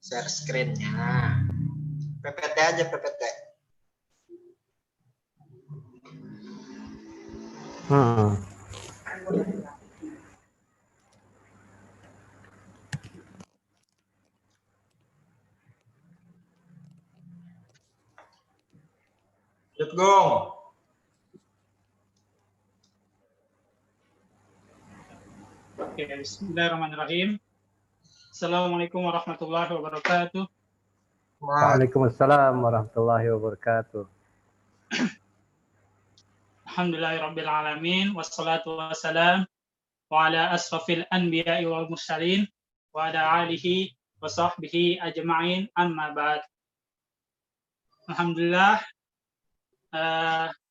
Share screen-nya. PPT aja, PPT. Let's go. Oke, bismillahirrahmanirrahim. Assalamualaikum warahmatullahi wabarakatuh. Waalaikumsalam warahmatullahi wabarakatuh. Alhamdulillahirabbil alamin wassalatu wassalam wa ala asrafil anbiya'i wal mursalin wa ala alihi wa sahbihi ajma'in amma ba'd. Alhamdulillah,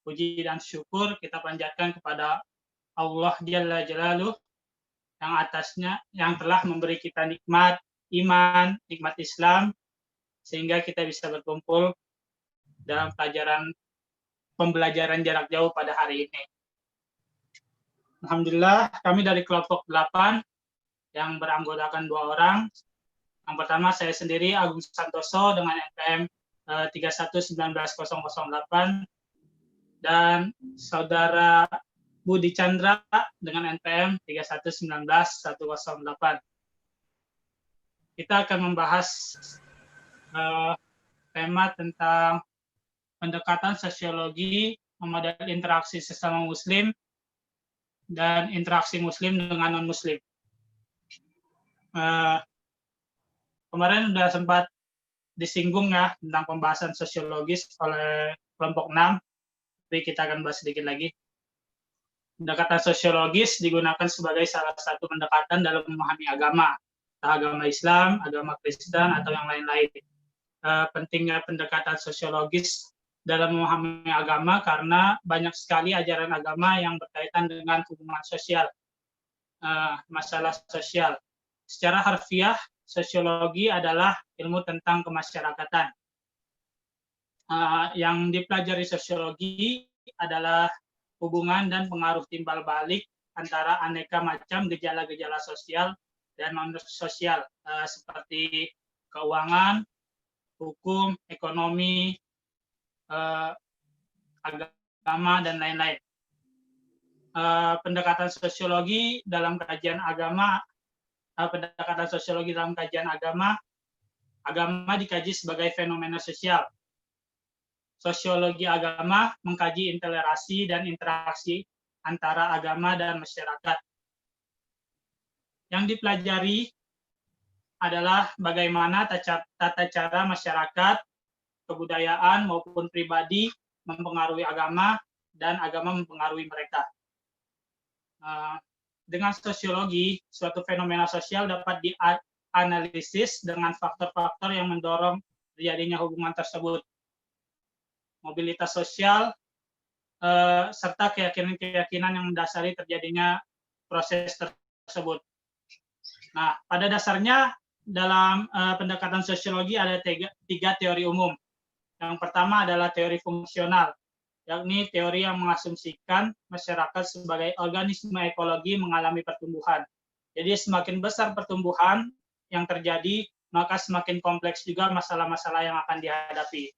puji dan syukur kita panjatkan kepada Allah Jalla Jalaluh yang telah memberi kita nikmat iman, nikmat Islam, sehingga kita bisa berkumpul dalam pembelajaran jarak jauh pada hari ini. Alhamdulillah, kami dari kelompok 8 yang beranggotakan 2 orang. Yang pertama saya sendiri, Agung Santoso dengan NPM 311908, dan saudara Budi Chandra dengan NPM 3119-108. Kita akan membahas tema tentang pendekatan sosiologi model interaksi sesama Muslim dan interaksi Muslim dengan non-Muslim. Kemarin sudah sempat disinggung ya tentang pembahasan sosiologis oleh kelompok 6, tapi kita akan bahas sedikit lagi. Pendekatan sosiologis digunakan sebagai salah satu pendekatan dalam memahami agama, entah agama Islam, agama Kristen, atau yang lain-lain. Pentingnya pendekatan sosiologis dalam memahami agama karena banyak sekali ajaran agama yang berkaitan dengan hubungan sosial, masalah sosial. Secara harfiah, sosiologi adalah ilmu tentang kemasyarakatan. Yang dipelajari sosiologi adalah hubungan dan pengaruh timbal balik antara aneka macam gejala-gejala sosial dan non-sosial, seperti keuangan, hukum, ekonomi, agama, dan lain-lain. Pendekatan sosiologi dalam kajian agama, agama dikaji sebagai fenomena sosial. Sosiologi agama mengkaji interaksi dan interaksi antara agama dan masyarakat. Yang dipelajari adalah bagaimana tata cara masyarakat, kebudayaan maupun pribadi mempengaruhi agama dan agama mempengaruhi mereka. Dengan sosiologi, suatu fenomena sosial dapat dianalisis dengan faktor-faktor yang mendorong terjadinya hubungan tersebut. Mobilitas sosial, serta keyakinan-keyakinan yang mendasari terjadinya proses tersebut. Nah, pada dasarnya dalam pendekatan sosiologi ada tiga teori umum. Yang pertama adalah teori fungsional, yakni teori yang mengasumsikan masyarakat sebagai organisme ekologi mengalami pertumbuhan. Jadi semakin besar pertumbuhan yang terjadi, maka semakin kompleks juga masalah-masalah yang akan dihadapi.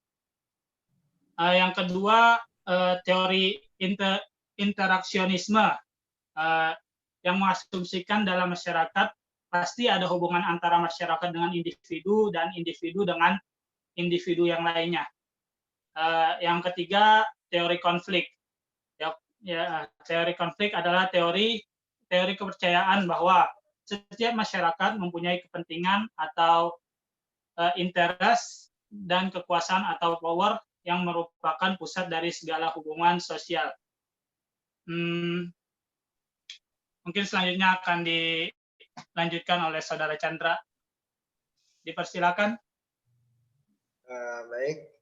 Yang kedua, teori interaksionisme, yang mengasumsikan dalam masyarakat pasti ada hubungan antara masyarakat dengan individu dan individu dengan individu yang lainnya. Yang ketiga, teori konflik. Teori konflik adalah teori kepercayaan bahwa setiap masyarakat mempunyai kepentingan atau interest dan kekuasaan atau power yang merupakan pusat dari segala hubungan sosial. Mungkin selanjutnya akan dilanjutkan oleh Saudara Chandra. Dipersilakan. Baik.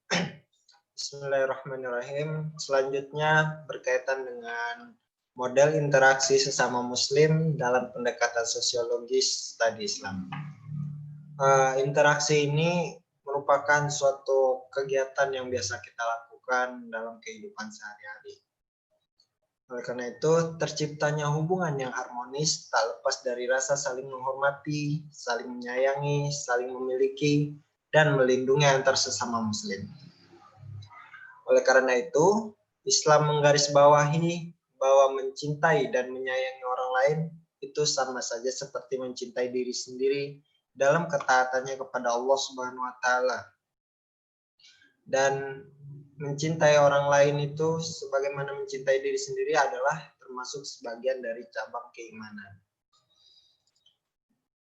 Bismillahirrahmanirrahim. Selanjutnya berkaitan dengan model interaksi sesama Muslim dalam pendekatan sosiologis studi Islam. Interaksi ini merupakan suatu kegiatan yang biasa kita lakukan dalam kehidupan sehari-hari. Oleh karena itu, terciptanya hubungan yang harmonis tak lepas dari rasa saling menghormati, saling menyayangi, saling memiliki, dan melindungi antar sesama muslim. Oleh karena itu, Islam menggarisbawahi bahwa mencintai dan menyayangi orang lain itu sama saja seperti mencintai diri sendiri dalam ketaatannya kepada Allah Subhanahu wa taala. Dan mencintai orang lain itu sebagaimana mencintai diri sendiri adalah termasuk sebagian dari cabang keimanan.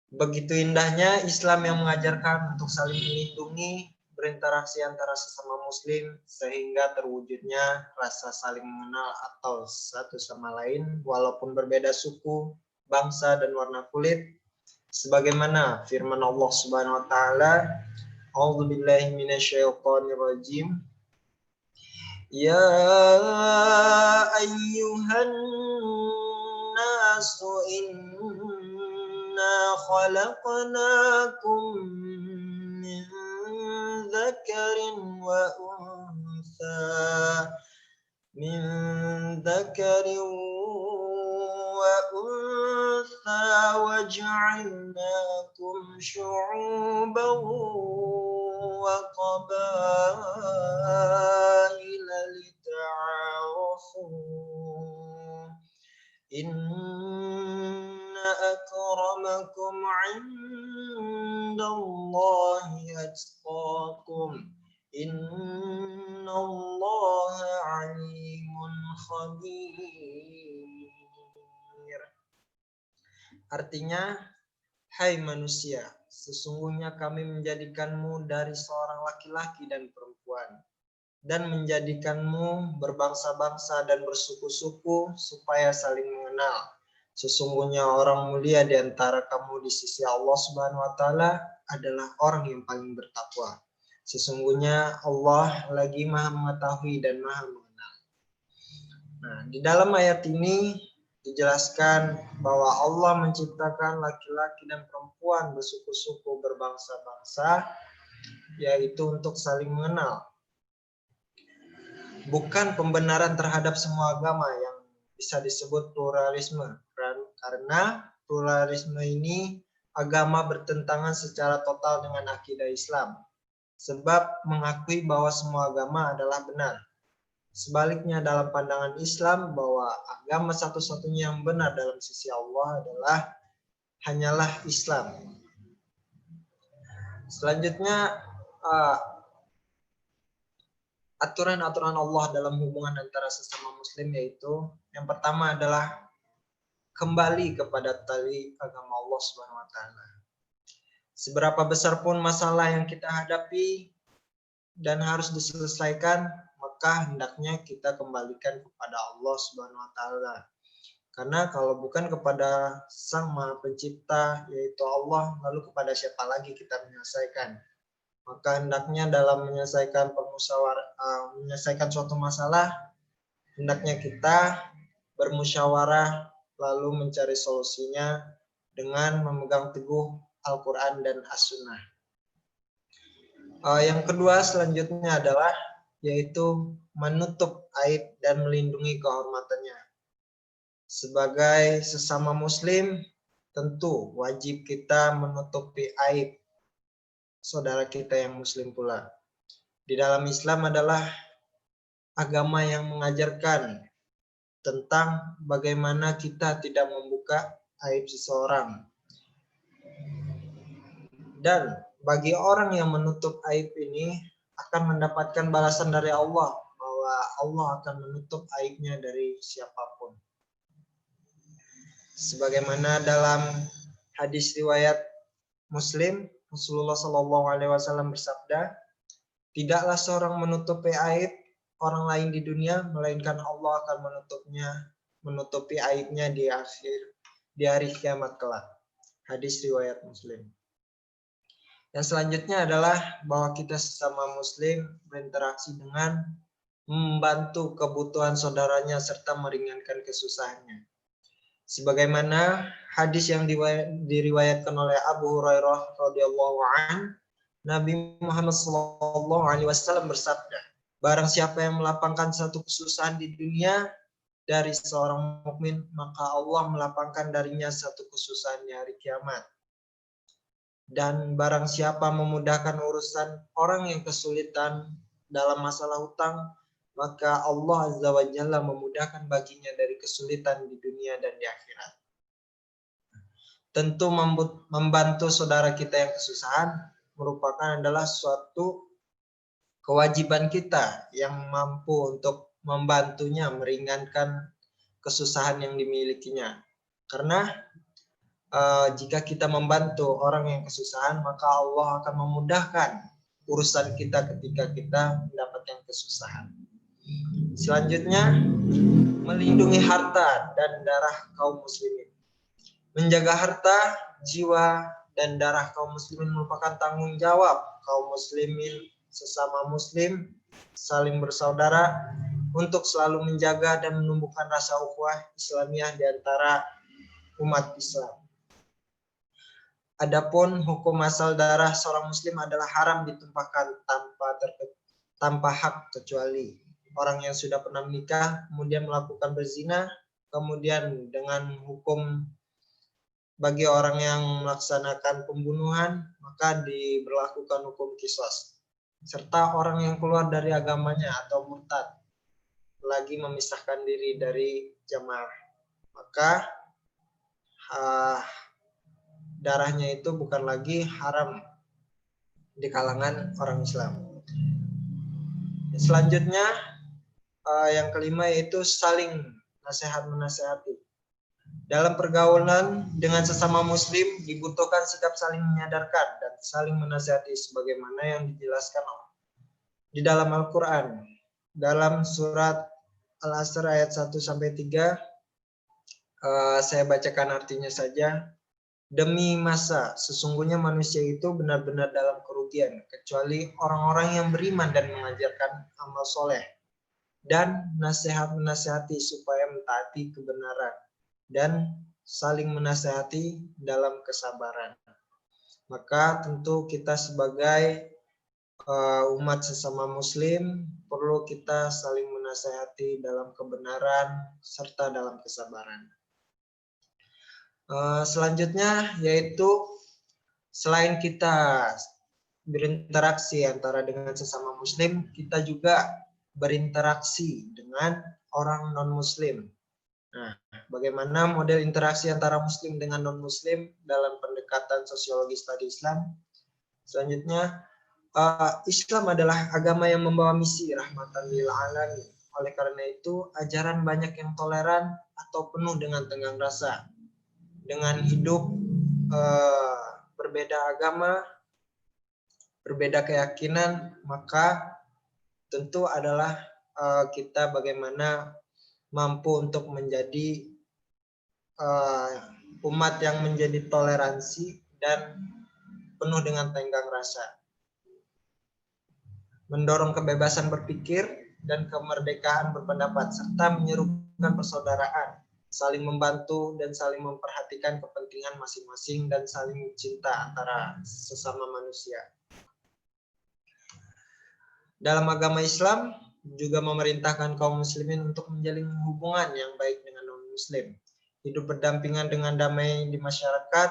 Begitu indahnya Islam yang mengajarkan untuk saling melindungi, berinteraksi antara sesama muslim sehingga terwujudnya rasa saling mengenal atau satu sama lain walaupun berbeda suku, bangsa, dan warna kulit. Sebagaimana firman Allah Subhanahu wa taala, A'udzubillahi minasyaitonirrajim. Ya ayyuhan nasu inna khalaqnakum min dzakarin wa untha waj'alnakum syu'uban wa qabaila lita'arafu inna akramakum 'indallahi atqakum innallaha 'alimun khabir. Artinya, hai manusia, sesungguhnya kami menjadikanmu dari seorang laki-laki dan perempuan, dan menjadikanmu berbangsa-bangsa dan bersuku-suku supaya saling mengenal. Sesungguhnya orang mulia di antara kamu di sisi Allah Subhanahu wa taala adalah orang yang paling bertakwa. Sesungguhnya Allah lagi Maha mengetahui dan Maha mengenal. Nah, di dalam ayat ini dijelaskan bahwa Allah menciptakan laki-laki dan perempuan bersuku-suku berbangsa-bangsa, yaitu untuk saling mengenal. Bukan pembenaran terhadap semua agama yang bisa disebut pluralisme, karena pluralisme ini agama bertentangan secara total dengan akidah Islam, sebab mengakui bahwa semua agama adalah benar. Sebaliknya dalam pandangan Islam bahwa agama satu-satunya yang benar dalam sisi Allah hanyalah Islam. Selanjutnya aturan-aturan Allah dalam hubungan antara sesama muslim, yaitu yang pertama adalah kembali kepada tali agama Allah Subhanahu wa taala. Seberapa besar pun masalah yang kita hadapi dan harus diselesaikan, maka hendaknya kita kembalikan kepada Allah Subhanahu wa taala. Karena kalau bukan kepada Sang Maha Pencipta yaitu Allah, lalu kepada siapa lagi kita menyelesaikan? Maka hendaknya dalam menyelesaikan menyelesaikan suatu masalah, hendaknya kita bermusyawarah lalu mencari solusinya dengan memegang teguh Al-Quran dan As-Sunnah. Yang kedua selanjutnya adalah yaitu menutup aib dan melindungi kehormatannya. Sebagai sesama muslim, tentu wajib kita menutupi aib saudara kita yang muslim pula. Di dalam Islam adalah agama yang mengajarkan tentang bagaimana kita tidak membuka aib seseorang. Dan bagi orang yang menutup aib ini akan mendapatkan balasan dari Allah, bahwa Allah akan menutup aibnya dari siapapun. Sebagaimana dalam hadis riwayat Muslim, Rasulullah SAW bersabda, tidaklah seorang menutupi aib orang lain di dunia, melainkan Allah akan menutupi aibnya di hari kiamat kelak. Hadis riwayat Muslim. Yang selanjutnya adalah bahwa kita sesama muslim berinteraksi dengan membantu kebutuhan saudaranya serta meringankan kesusahannya. Sebagaimana hadis yang diriwayatkan oleh Abu Hurairah radhiyallahu anhu, Nabi Muhammad SAW bersabda, barang siapa yang melapangkan satu kesusahan di dunia dari seorang mukmin, maka Allah melapangkan darinya satu kesusahan di hari kiamat. Dan barang siapa memudahkan urusan orang yang kesulitan dalam masalah hutang, maka Allah Azza wa Jalla memudahkan baginya dari kesulitan di dunia dan di akhirat. Tentu membantu saudara kita yang kesusahan merupakan adalah suatu kewajiban kita yang mampu untuk membantunya meringankan kesusahan yang dimilikinya. Karena jika kita membantu orang yang kesusahan, maka Allah akan memudahkan urusan kita ketika kita mendapatkan kesusahan. Selanjutnya, melindungi harta dan darah kaum muslimin. Menjaga harta, jiwa, dan darah kaum muslimin merupakan tanggung jawab kaum muslimin sesama muslim, saling bersaudara, untuk selalu menjaga dan menumbuhkan rasa ukhuwah Islamiyah di antara umat Islam. Adapun hukum asal darah seorang muslim adalah haram ditumpahkan tanpa hak, kecuali orang yang sudah pernah menikah kemudian melakukan berzina, kemudian dengan hukum bagi orang yang melaksanakan pembunuhan maka diberlakukan hukum qisas, serta orang yang keluar dari agamanya atau murtad lagi memisahkan diri dari jamaah, maka darahnya itu bukan lagi haram di kalangan orang Islam. Selanjutnya yang kelima yaitu saling nasihat-menasihati. Dalam pergaulan dengan sesama muslim dibutuhkan sikap saling menyadarkan dan saling menasihati sebagaimana yang dijelaskan di dalam Al-Qur'an. Dalam surat Al-Asr ayat 1-3 saya bacakan artinya saja. Demi masa, sesungguhnya manusia itu benar-benar dalam kerugian, kecuali orang-orang yang beriman dan mengajarkan amal soleh, dan nasihat-menasihati supaya mentaati kebenaran, dan saling menasihati dalam kesabaran. Maka tentu kita sebagai umat sesama muslim, perlu kita saling menasihati dalam kebenaran, serta dalam kesabaran. Selanjutnya yaitu selain kita berinteraksi antara dengan sesama muslim, kita juga berinteraksi dengan orang non-muslim. Nah, bagaimana model interaksi antara muslim dengan non-muslim dalam pendekatan sosiologi studi Islam? Selanjutnya, Islam adalah agama yang membawa misi rahmatan lil alamin. Oleh karena itu, ajaran banyak yang toleran atau penuh dengan tenggang rasa. Dengan hidup berbeda agama, berbeda keyakinan, maka tentu adalah kita bagaimana mampu untuk menjadi umat yang menjadi toleransi dan penuh dengan tenggang rasa. Mendorong kebebasan berpikir dan kemerdekaan berpendapat, serta menyerukan persaudaraan, saling membantu dan saling memperhatikan kepentingan masing-masing dan saling cinta antara sesama manusia. Dalam agama Islam juga memerintahkan kaum muslimin untuk menjalin hubungan yang baik dengan non-muslim, hidup berdampingan dengan damai di masyarakat.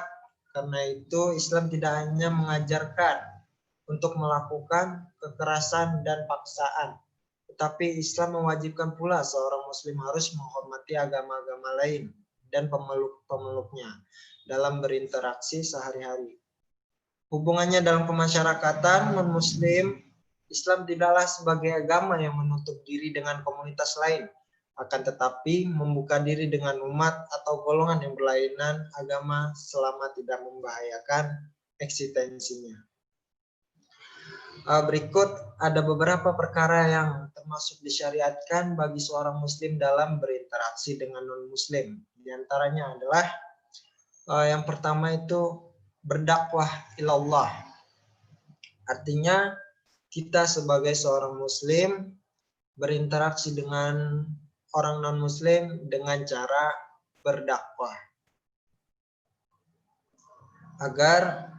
Karena itu Islam tidak hanya mengajarkan untuk melakukan kekerasan dan paksaan, tetapi Islam mewajibkan pula seorang muslim harus menghormati agama-agama lain dan pemeluk-pemeluknya dalam berinteraksi sehari-hari. Hubungannya dalam kemasyarakatan non-muslim, Islam tidaklah sebagai agama yang menutup diri dengan komunitas lain, akan tetapi membuka diri dengan umat atau golongan yang berlainan agama selama tidak membahayakan eksistensinya. Berikut ada beberapa perkara yang termasuk disyariatkan bagi seorang muslim dalam berinteraksi dengan non-muslim. Di antaranya adalah yang pertama itu berdakwah ilallah. Artinya kita sebagai seorang muslim berinteraksi dengan orang non-muslim dengan cara berdakwah. Agar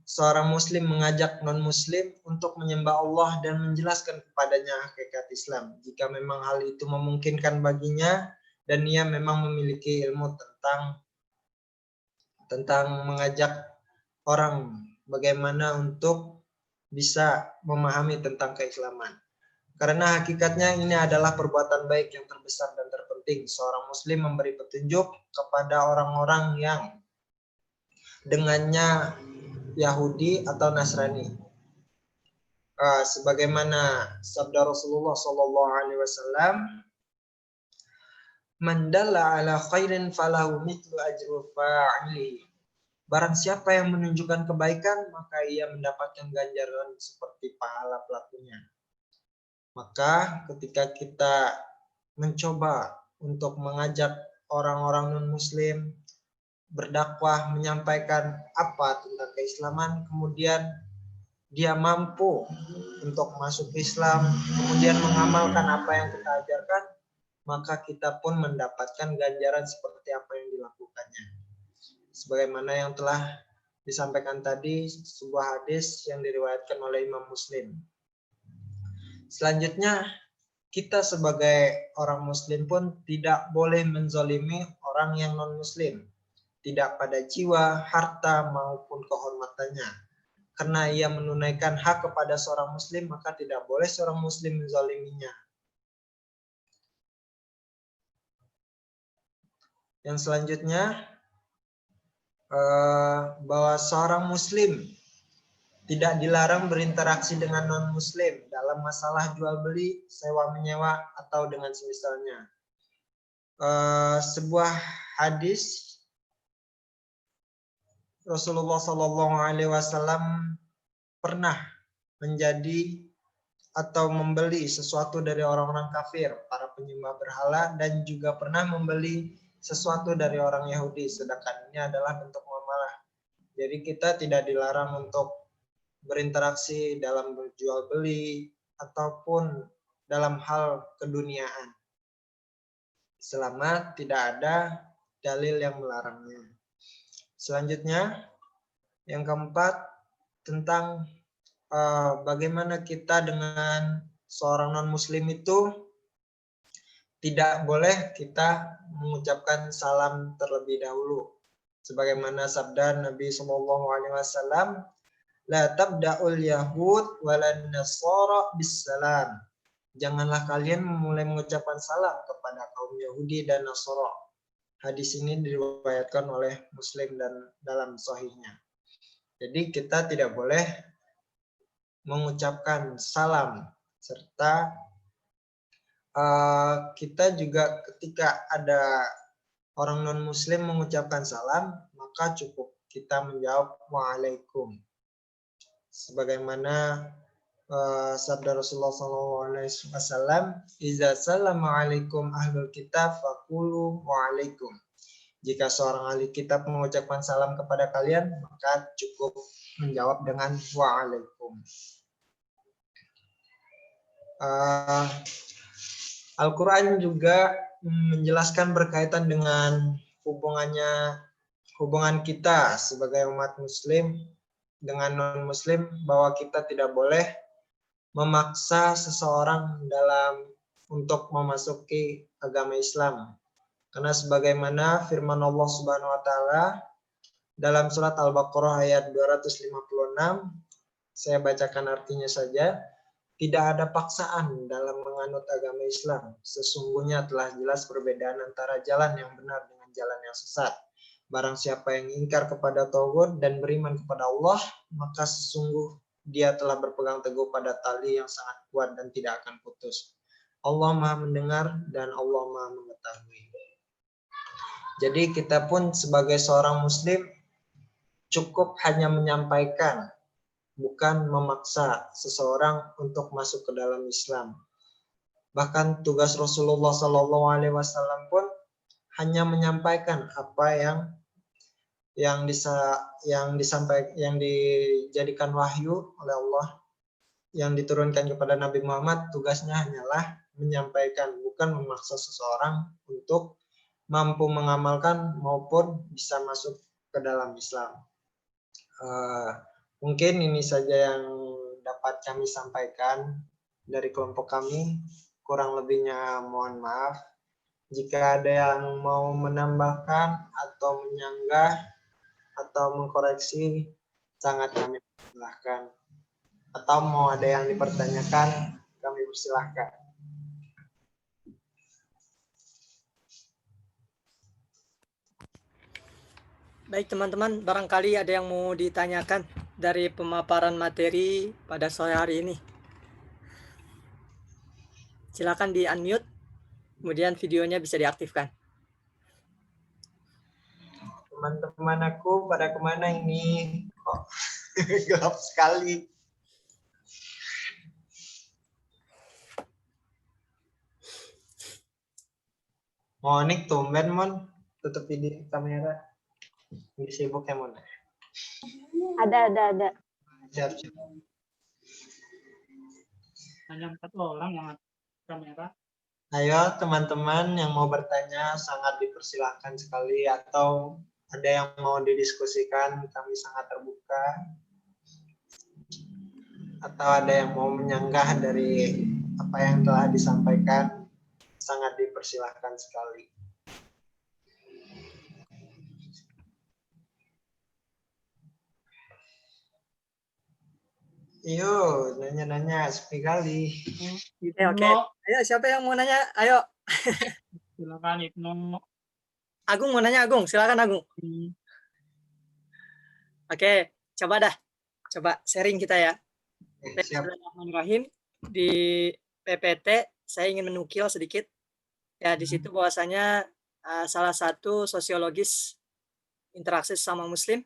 seorang muslim mengajak non-muslim untuk menyembah Allah dan menjelaskan kepadanya hakikat Islam. Jika memang hal itu memungkinkan baginya dan ia memang memiliki ilmu tentang mengajak orang bagaimana untuk bisa memahami tentang keislaman. Karena hakikatnya ini adalah perbuatan baik yang terbesar dan terpenting. Seorang muslim memberi petunjuk kepada orang-orang yang dengannya Yahudi atau Nasrani. Sebagaimana sabda Rasulullah SAW, "Man dalla ala khairin falahu mithlu ajri fa'ili." Barang siapa yang menunjukkan kebaikan, maka ia mendapatkan ganjaran seperti pahala pelakunya. Maka ketika kita mencoba untuk mengajak orang-orang non-muslim berdakwah, menyampaikan apa tentang keislaman, kemudian dia mampu untuk masuk Islam, kemudian mengamalkan apa yang kita ajarkan, maka kita pun mendapatkan ganjaran seperti apa yang dilakukannya. Sebagaimana yang telah disampaikan tadi, sebuah hadis yang diriwayatkan oleh Imam Muslim. Selanjutnya, kita sebagai orang muslim pun tidak boleh menzalimi orang yang non-muslim, tidak pada jiwa, harta, maupun kehormatannya. Karena ia menunaikan hak kepada seorang muslim, maka tidak boleh seorang muslim menzaliminya. Yang selanjutnya, bahwa seorang muslim tidak dilarang berinteraksi dengan non-muslim dalam masalah jual beli, sewa menyewa, atau dengan semisalnya. Sebuah hadis Rasulullah SAW pernah menjadi atau membeli sesuatu dari orang-orang kafir, para penyembah berhala, dan juga pernah membeli sesuatu dari orang Yahudi, sedangkan ini adalah bentuk muamalah. Jadi kita tidak dilarang untuk berinteraksi dalam berjual beli ataupun dalam hal keduniaan, selama tidak ada dalil yang melarangnya. Selanjutnya, yang keempat, tentang bagaimana kita dengan seorang non-muslim itu tidak boleh kita mengucapkan salam terlebih dahulu. Sebagaimana sabda Nabi SAW, "La tabda'ul yahud walan nasara bisalam." Janganlah kalian memulai mengucapkan salam kepada kaum Yahudi dan Nasara. Hadis ini diriwayatkan oleh Muslim dan dalam sahihnya. Jadi kita tidak boleh mengucapkan salam, serta kita juga ketika ada orang non-muslim mengucapkan salam, maka cukup kita menjawab waalaikum. Sebagaimana sabda Rasulullah SAW, "Iza salama alaikum ahlul kitab faqulu waalaikum." Jika seorang ahli kitab mengucapkan salam kepada kalian, maka cukup menjawab dengan waalaikum. Al-Quran juga menjelaskan berkaitan dengan hubungan kita sebagai umat muslim dengan non-muslim, bahwa kita tidak boleh memaksa seseorang untuk memasuki agama Islam. Karena sebagaimana firman Allah Subhanahu wa taala dalam surat Al-Baqarah ayat 256, saya bacakan artinya saja. Tidak ada paksaan dalam menganut agama Islam. Sesungguhnya telah jelas perbedaan antara jalan yang benar dengan jalan yang sesat. Barang siapa yang ingkar kepada Tauhid dan beriman kepada Allah, maka sesungguh dia telah berpegang teguh pada tali yang sangat kuat dan tidak akan putus. Allah Maha mendengar dan Allah Maha mengetahui. Jadi kita pun sebagai seorang muslim cukup hanya menyampaikan, bukan memaksa seseorang untuk masuk ke dalam Islam. Bahkan tugas Rasulullah SAW pun hanya menyampaikan apa yang dijadikan wahyu oleh Allah, yang diturunkan kepada Nabi Muhammad. Tugasnya hanyalah menyampaikan, bukan memaksa seseorang untuk mampu mengamalkan maupun bisa masuk ke dalam Islam. Mungkin ini saja yang dapat kami sampaikan dari kelompok kami. Kurang lebihnya mohon maaf. Jika ada yang mau menambahkan atau menyanggah atau mengkoreksi, sangat kami persilahkan. Atau mau ada yang dipertanyakan, kami persilahkan. Baik teman-teman, barangkali ada yang mau ditanyakan dari pemaparan materi pada sore hari ini. Silakan di unmute, kemudian videonya bisa diaktifkan. Teman-teman aku pada kemana ini? Kok gelap sekali. Monik tumben Mon, tutup video kamera. Ini sibuk ya Mon. Ada. Siap. Hanya 4 orang yang kamera. Ayo teman-teman yang mau bertanya sangat dipersilahkan sekali, atau ada yang mau didiskusikan, kami sangat terbuka. Atau ada yang mau menyanggah dari apa yang telah disampaikan, sangat dipersilahkan sekali. Yo, nanya-nanya sepi kali. Oke. Ayo, siapa yang mau nanya? Ayo. Silakan Ibnu. Agung mau nanya, Agung. Silakan Agung. Oke, coba dah. Coba sharing kita ya. Siap. Bismillahirrahmanirrahim. Di PPT saya ingin menukil sedikit. Ya, di situ bahwasanya salah satu sosiologis interaksi sesama muslim.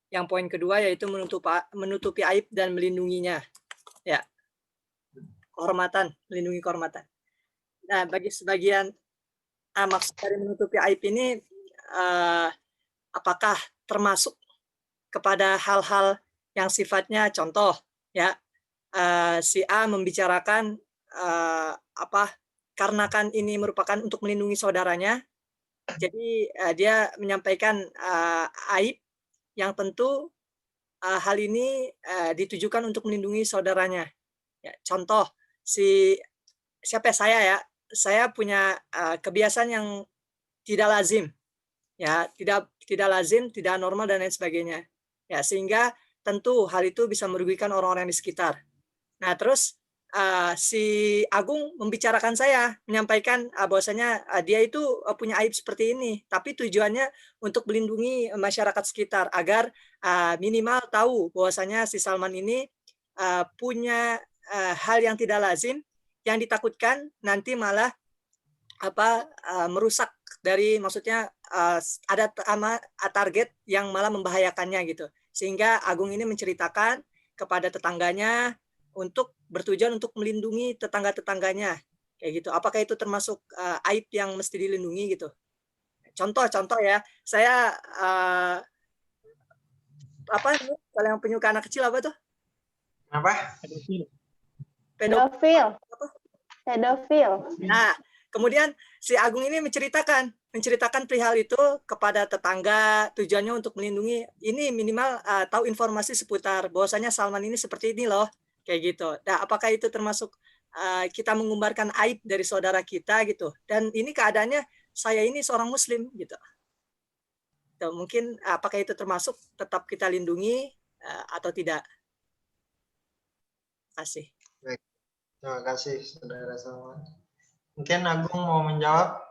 Yang poin kedua yaitu menutupi aib dan melindunginya. Ya. Kehormatan, melindungi kehormatan. Nah, bagi sebagian maksud dari menutupi aib ini apakah termasuk kepada hal-hal yang sifatnya contoh ya, si A membicarakan karena kan ini merupakan untuk melindungi saudaranya, jadi dia menyampaikan aib yang tentu hal ini ditujukan untuk melindungi saudaranya. Ya, contoh saya punya kebiasaan yang tidak lazim, ya tidak lazim, tidak normal dan lain sebagainya. Ya, sehingga tentu hal itu bisa merugikan orang-orang di sekitar. Nah, terus si Agung membicarakan saya, menyampaikan bahwasanya dia itu punya aib seperti ini, tapi tujuannya untuk melindungi masyarakat sekitar agar minimal tahu bahwasanya si Salman ini punya hal yang tidak lazim, yang ditakutkan nanti malah merusak dari, maksudnya ada target yang malah membahayakannya gitu. Sehingga Agung ini menceritakan kepada tetangganya untuk bertujuan untuk melindungi tetangga-tetangganya kayak gitu. Apakah itu termasuk aib yang mesti dilindungi gitu? Contoh ya, saya kalau yang penyuka anak kecil apa tuh? Apa? Pedofil. Nah, kemudian si Agung ini menceritakan perihal itu kepada tetangga, tujuannya untuk melindungi, ini minimal tahu informasi seputar bahwasanya Salman ini seperti ini loh, kayak gitu. Nah, apakah itu termasuk kita mengumbarkan aib dari saudara kita gitu? Dan ini keadaannya saya ini seorang muslim gitu. Tuh, mungkin apakah itu termasuk tetap kita lindungi atau tidak? Terima kasih. Baik. Terima kasih Saudara Salman. Mungkin Agung mau menjawab.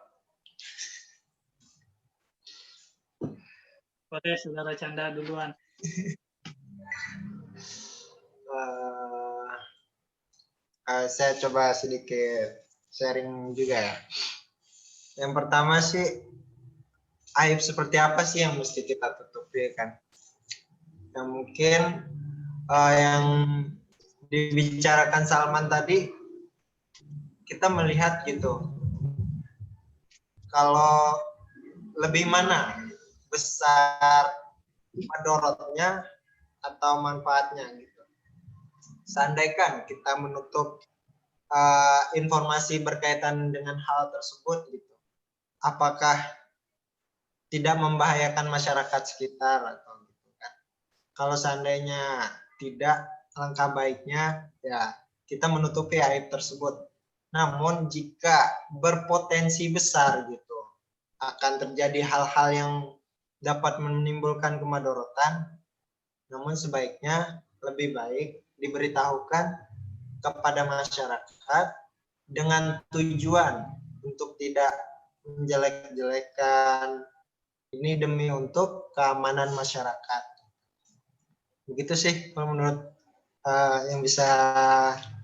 Oke, Saudara Canda duluan. Saya coba sedikit sharing juga ya. Yang pertama sih, aib seperti apa sih yang mesti kita tutupi kan? Yang mungkin yang dibicarakan Salman tadi, kita melihat gitu, kalau lebih mana besar madorotnya atau manfaatnya gitu. Seandainya kita menutup informasi berkaitan dengan hal tersebut gitu, apakah tidak membahayakan masyarakat sekitar atau gitu kan? Kalau seandainya tidak, langkah baiknya ya kita menutupi aib tersebut. Namun jika berpotensi besar gitu, akan terjadi hal-hal yang dapat menimbulkan kemadharatan, namun sebaiknya lebih baik diberitahukan kepada masyarakat dengan tujuan untuk tidak menjelek-jelekan, ini demi untuk keamanan masyarakat. Begitu sih kalau menurut yang bisa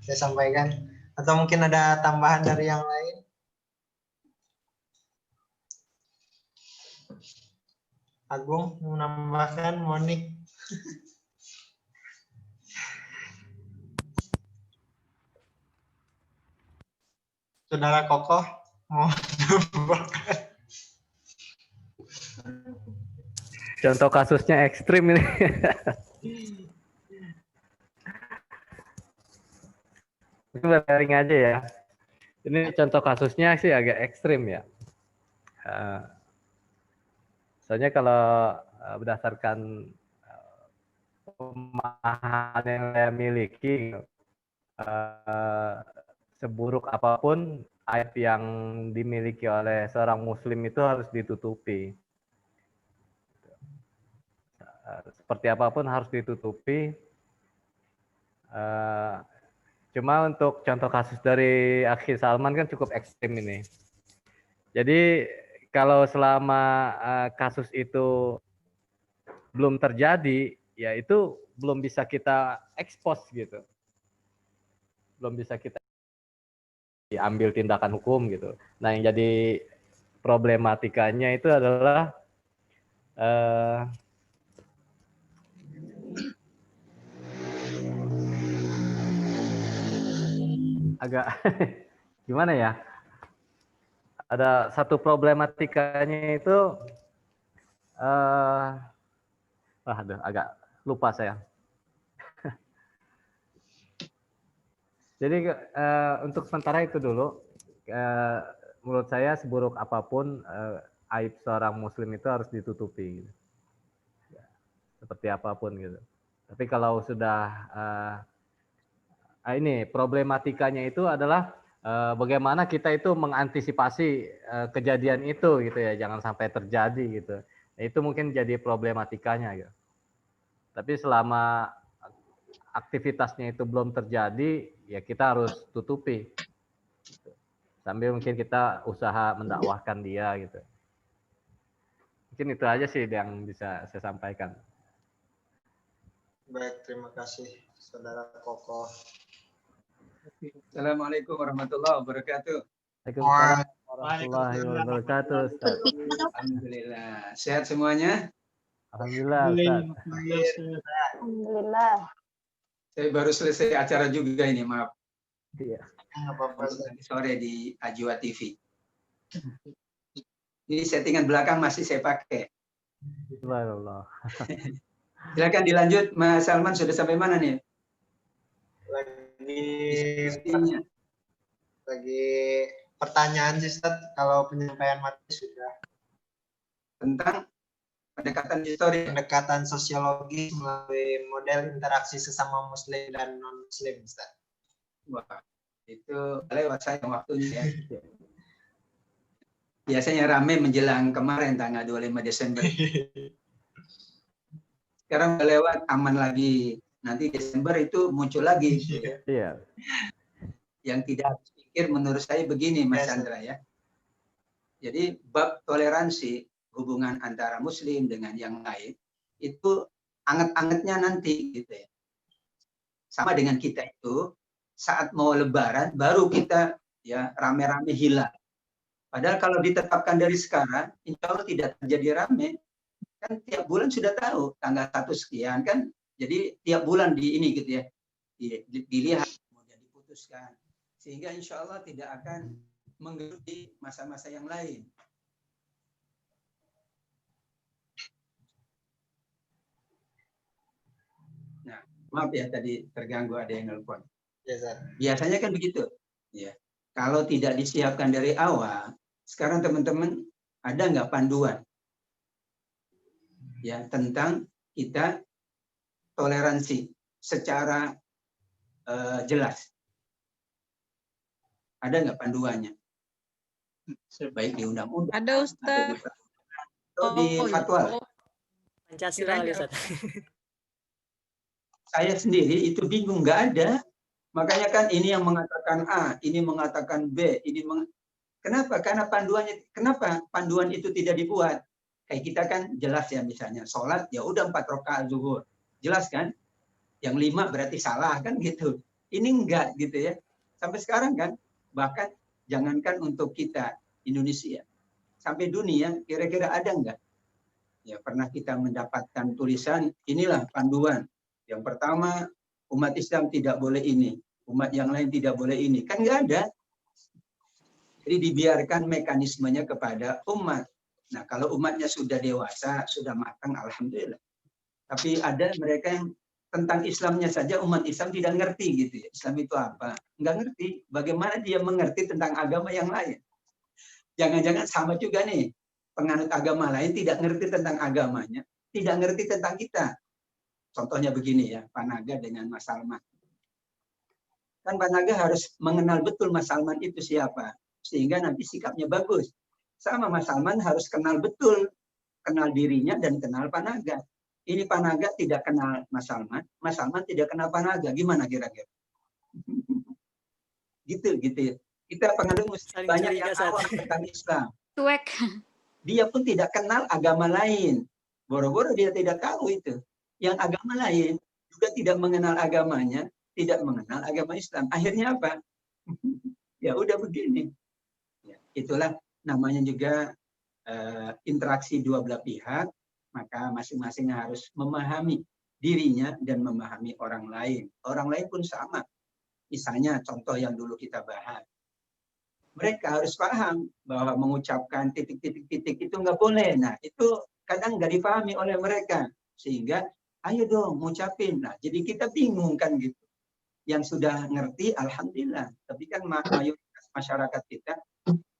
saya sampaikan. Atau mungkin ada tambahan dari yang lain? Agung mau menambahkan, Monik? Saudara Kokoh mau menambahkan? Contoh kasusnya ekstrim ini. Itu sharing aja ya. Ini contoh kasusnya sih agak ekstrim ya. Soalnya kalau berdasarkan pemahaman yang saya miliki, seburuk apapun aib yang dimiliki oleh seorang muslim itu harus ditutupi. Seperti apapun harus ditutupi. Cuma untuk contoh kasus dari Akhi Salman kan cukup ekstrim ini. Jadi kalau selama kasus itu belum terjadi, ya itu belum bisa kita expose gitu. Belum bisa kita diambil tindakan hukum gitu. Nah, yang jadi problematikanya itu adalah agak gimana ya? Ada satu problematikanya itu aduh, agak lupa saya. Jadi untuk sementara itu dulu, menurut saya seburuk apapun aib seorang muslim itu harus ditutupi, gitu. Seperti apapun gitu. Tapi kalau sudah ini problematikanya itu adalah bagaimana kita itu mengantisipasi kejadian itu gitu ya, jangan sampai terjadi gitu. Nah, itu mungkin jadi problematikanya gitu. Tapi selama aktivitasnya itu belum terjadi, ya kita harus tutupi. Gitu. Sambil mungkin kita usaha mendakwahkan dia gitu. Mungkin itu aja sih yang bisa saya sampaikan. Baik, terima kasih Saudara Kokoh. Assalamualaikum warahmatullahi wabarakatuh. Waalaikumsalam warahmatullahi wabarakatuh. Ustaz. Alhamdulillah. Sehat semuanya? Alhamdulillah, Ustaz. Alhamdulillah. Saya baru selesai acara juga ini, maaf. Iya. Sore di Ajwa TV. Ini settingan belakang masih saya pakai. Subhanallah. Silakan dilanjut, Mas Salman, sudah sampai mana nih? Lagi pertanyaan sih, Ustaz. Kalau penyampaian materi sudah. Tentang pendekatan histori. Pendekatan sosiologi melalui model interaksi sesama muslim dan non muslim, Ustaz. Wah, itu lewat saya waktunya ya. Biasanya ramai menjelang kemarin tanggal 25 Desember. Sekarang udah lewat, aman lagi. Nanti Desember itu muncul lagi. Iya. Yang tidak habis pikir menurut saya begini, Mas Chandra ya. Jadi bab toleransi hubungan antara muslim dengan yang lain itu anget-angetnya nanti gitu ya. Sama dengan kita itu saat mau lebaran baru kita ya rame-rame hilang. Padahal kalau ditetapkan dari sekarang, insya Allah tidak terjadi rame. Kan tiap bulan sudah tahu tanggal 1 sekian kan. Jadi tiap bulan di ini gitu ya. Dilihat kemudian diputuskan. Sehingga insya Allah tidak akan menggeruti masa-masa yang lain. Nah, maaf ya tadi terganggu ada yang nelpon. Biasanya kan begitu. Ya. Kalau tidak disiapkan dari awal, sekarang teman-teman ada nggak panduan ya tentang kita toleransi secara jelas? Ada nggak panduannya? Baik di undang-undang, Ada Ustaz. atau di fatwa. Pancasila kali Ustaz. Saya sendiri itu bingung, nggak ada. Makanya kan ini yang mengatakan A, ini mengatakan B, kenapa? Karena kenapa panduan itu tidak dibuat? Kayak kita kan jelas ya, misalnya sholat ya udah 4 rakaat zuhur, jelas kan? Yang 5 berarti salah kan gitu. Ini enggak gitu ya. Sampai sekarang kan, bahkan jangankan untuk kita Indonesia, sampai dunia kira-kira ada enggak? Ya pernah kita mendapatkan tulisan inilah panduan. Yang pertama, umat Islam tidak boleh ini, umat yang lain tidak boleh ini. Kan enggak ada. Jadi dibiarkan mekanismenya kepada umat. Nah, kalau umatnya sudah dewasa, sudah matang, alhamdulillah. Tapi ada mereka yang tentang Islamnya saja umat Islam tidak ngerti gitu ya. Islam itu apa? Nggak ngerti. Bagaimana dia mengerti tentang agama yang lain? Jangan-jangan sama juga nih. Penganut agama lain tidak ngerti tentang agamanya, tidak ngerti tentang kita. Contohnya begini ya, Pak Naga dengan Mas Salman. Kan Pak Naga harus mengenal betul Mas Salman itu siapa, sehingga nanti sikapnya bagus. Sama Mas Salman harus kenal betul, kenal dirinya dan kenal Pak Naga. Ini Pak Naga tidak kenal Mas Salman tidak kenal Pak Naga. Gimana kira-kira? gitu ya. Kita penganut muslim banyak yang awam tentang Islam. Cuek. Dia pun tidak kenal agama lain. Boro-boro dia tidak tahu itu. Yang agama lain juga tidak mengenal agamanya, tidak mengenal agama Islam. Akhirnya apa? Ya udah begini. Ya, itulah namanya juga interaksi dua belah pihak. Maka masing-masing harus memahami dirinya dan memahami orang lain. Orang lain pun sama. Misalnya contoh yang dulu kita bahas. Mereka harus paham bahwa mengucapkan titik-titik-titik itu nggak boleh. Nah, itu kadang nggak dipahami oleh mereka. Sehingga, ayo dong, ngucapin. Nah, jadi kita bingung kan gitu. Yang sudah ngerti, alhamdulillah. Tapi kan mayoritas masyarakat kita,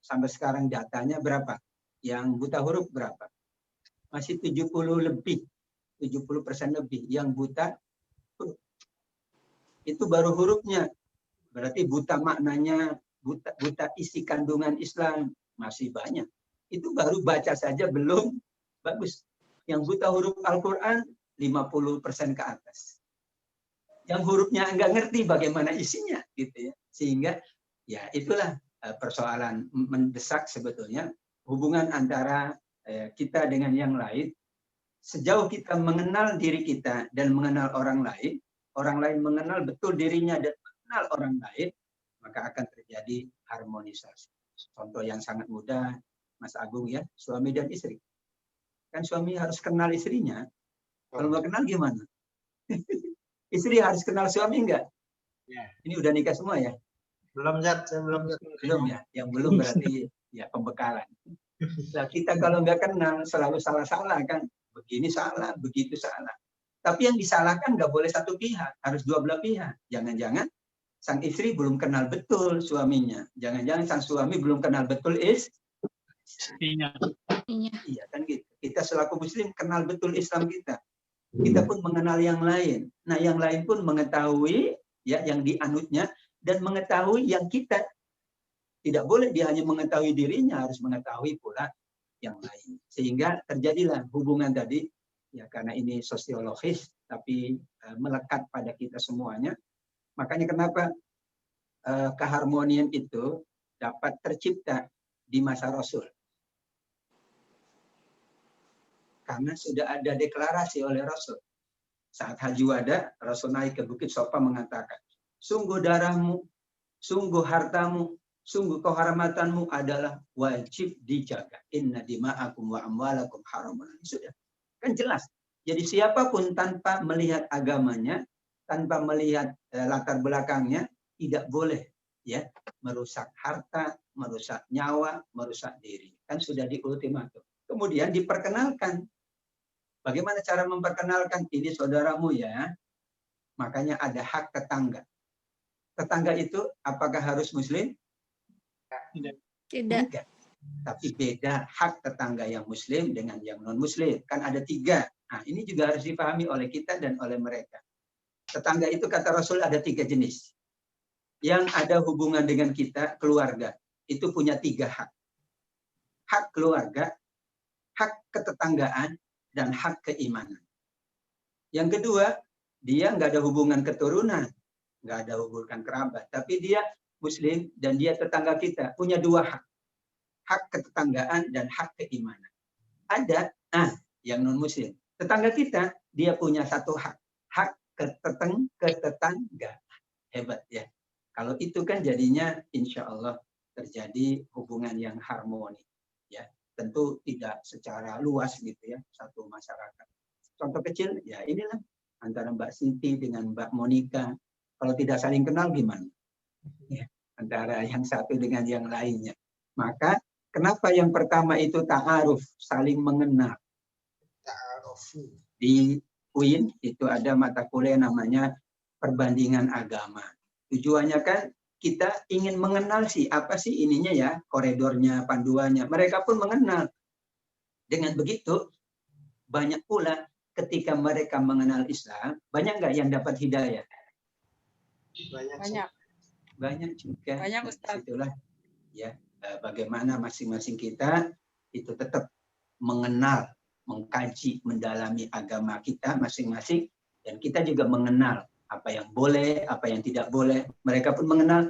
sampai sekarang datanya berapa? Yang buta huruf berapa? Masih 70% lebih. Yang buta huruf. Itu baru hurufnya. Berarti buta maknanya, buta isi kandungan Islam masih banyak. Itu baru baca saja belum bagus. Yang buta huruf Al-Quran 50% ke atas. Yang hurufnya enggak ngerti bagaimana isinya gitu ya. Sehingga ya itulah persoalan mendesak sebetulnya hubungan antara kita dengan yang lain. Sejauh kita mengenal diri kita dan mengenal orang lain mengenal betul dirinya dan mengenal orang lain, maka akan terjadi harmonisasi. Contoh yang sangat mudah, Mas Agung ya, suami dan istri. Kan suami harus kenal istrinya. Kalau nggak kenal gimana? Istri harus kenal suami enggak? Ya. Ini udah nikah semua ya? Belum, Zat. Saya belum. Belum ya? Yang belum berarti ya pembekalan. Nah, kita kalau nggak kenal selalu salah-salah kan? Begini salah, begitu salah. Tapi yang disalahkan nggak boleh satu pihak, harus dua belah pihak. Jangan-jangan sang istri belum kenal betul suaminya. Jangan-jangan sang suami belum kenal betul Istrinya. Iya kan gitu. Kita selaku muslim kenal betul Islam kita. Kita pun mengenal yang lain. Nah, yang lain pun mengetahui ya yang dianutnya dan mengetahui yang kita. Tidak boleh dia hanya mengetahui dirinya, harus mengetahui pula yang lain. Sehingga terjadilah hubungan tadi ya karena ini sosiologis tapi melekat pada kita semuanya. Makanya kenapa keharmonian itu dapat tercipta di masa Rasul. Karena sudah ada deklarasi oleh Rasul. Saat Haji Wada, Rasul naik ke Bukit Sofa mengatakan, sungguh darahmu, sungguh hartamu, sungguh kehormatanmu adalah wajib dijaga. Inna dima'akum wa amwalakum haramun. Sudah. Kan jelas. Jadi siapapun tanpa melihat agamanya, tanpa melihat latar belakangnya, tidak boleh ya merusak harta, merusak nyawa, merusak diri. Kan sudah di ultimatum. Kemudian diperkenalkan. Bagaimana cara memperkenalkan? Ini saudaramu ya. Makanya ada hak tetangga. Tetangga itu apakah harus muslim? Tidak. Enggak. Tapi beda hak tetangga yang muslim dengan yang non muslim. Kan ada 3. Nah, ini juga harus dipahami oleh kita dan oleh mereka. Tetangga itu kata Rasul ada 3 jenis. Yang ada hubungan dengan kita, keluarga, itu punya 3 hak. Hak keluarga, hak ketetanggaan, dan hak keimanan. Yang kedua, dia nggak ada hubungan keturunan, nggak ada hubungan kerabat, tapi dia Muslim dan dia tetangga kita, punya 2 hak. Hak ketetanggaan dan hak keimanan. Ada, yang non-Muslim. Tetangga kita, dia punya 1 hak. Hak ketetangga. Hebat ya. Kalau itu kan jadinya insya Allah terjadi hubungan yang harmoni. Ya, tentu tidak secara luas gitu ya, satu masyarakat. Contoh kecil, ya inilah antara Mbak Siti dengan Mbak Monica. Kalau tidak saling kenal gimana? Ya, antara yang satu dengan yang lainnya. Maka kenapa yang pertama itu ta'aruf, saling mengenal. Di UIN itu ada mata kuliah namanya perbandingan agama. Tujuannya kan kita ingin mengenal sih apa sih ininya ya, koridornya, panduannya. Mereka pun mengenal. Dengan begitu banyak pula ketika mereka mengenal Islam, banyak nggak yang dapat hidayah? Banyak. Banyak juga. Banyak, Ustaz. Itulah ya bagaimana masing-masing kita itu tetap mengenal, mengkaji, mendalami agama kita masing-masing, dan kita juga mengenal apa yang boleh, apa yang tidak boleh. Mereka pun mengenal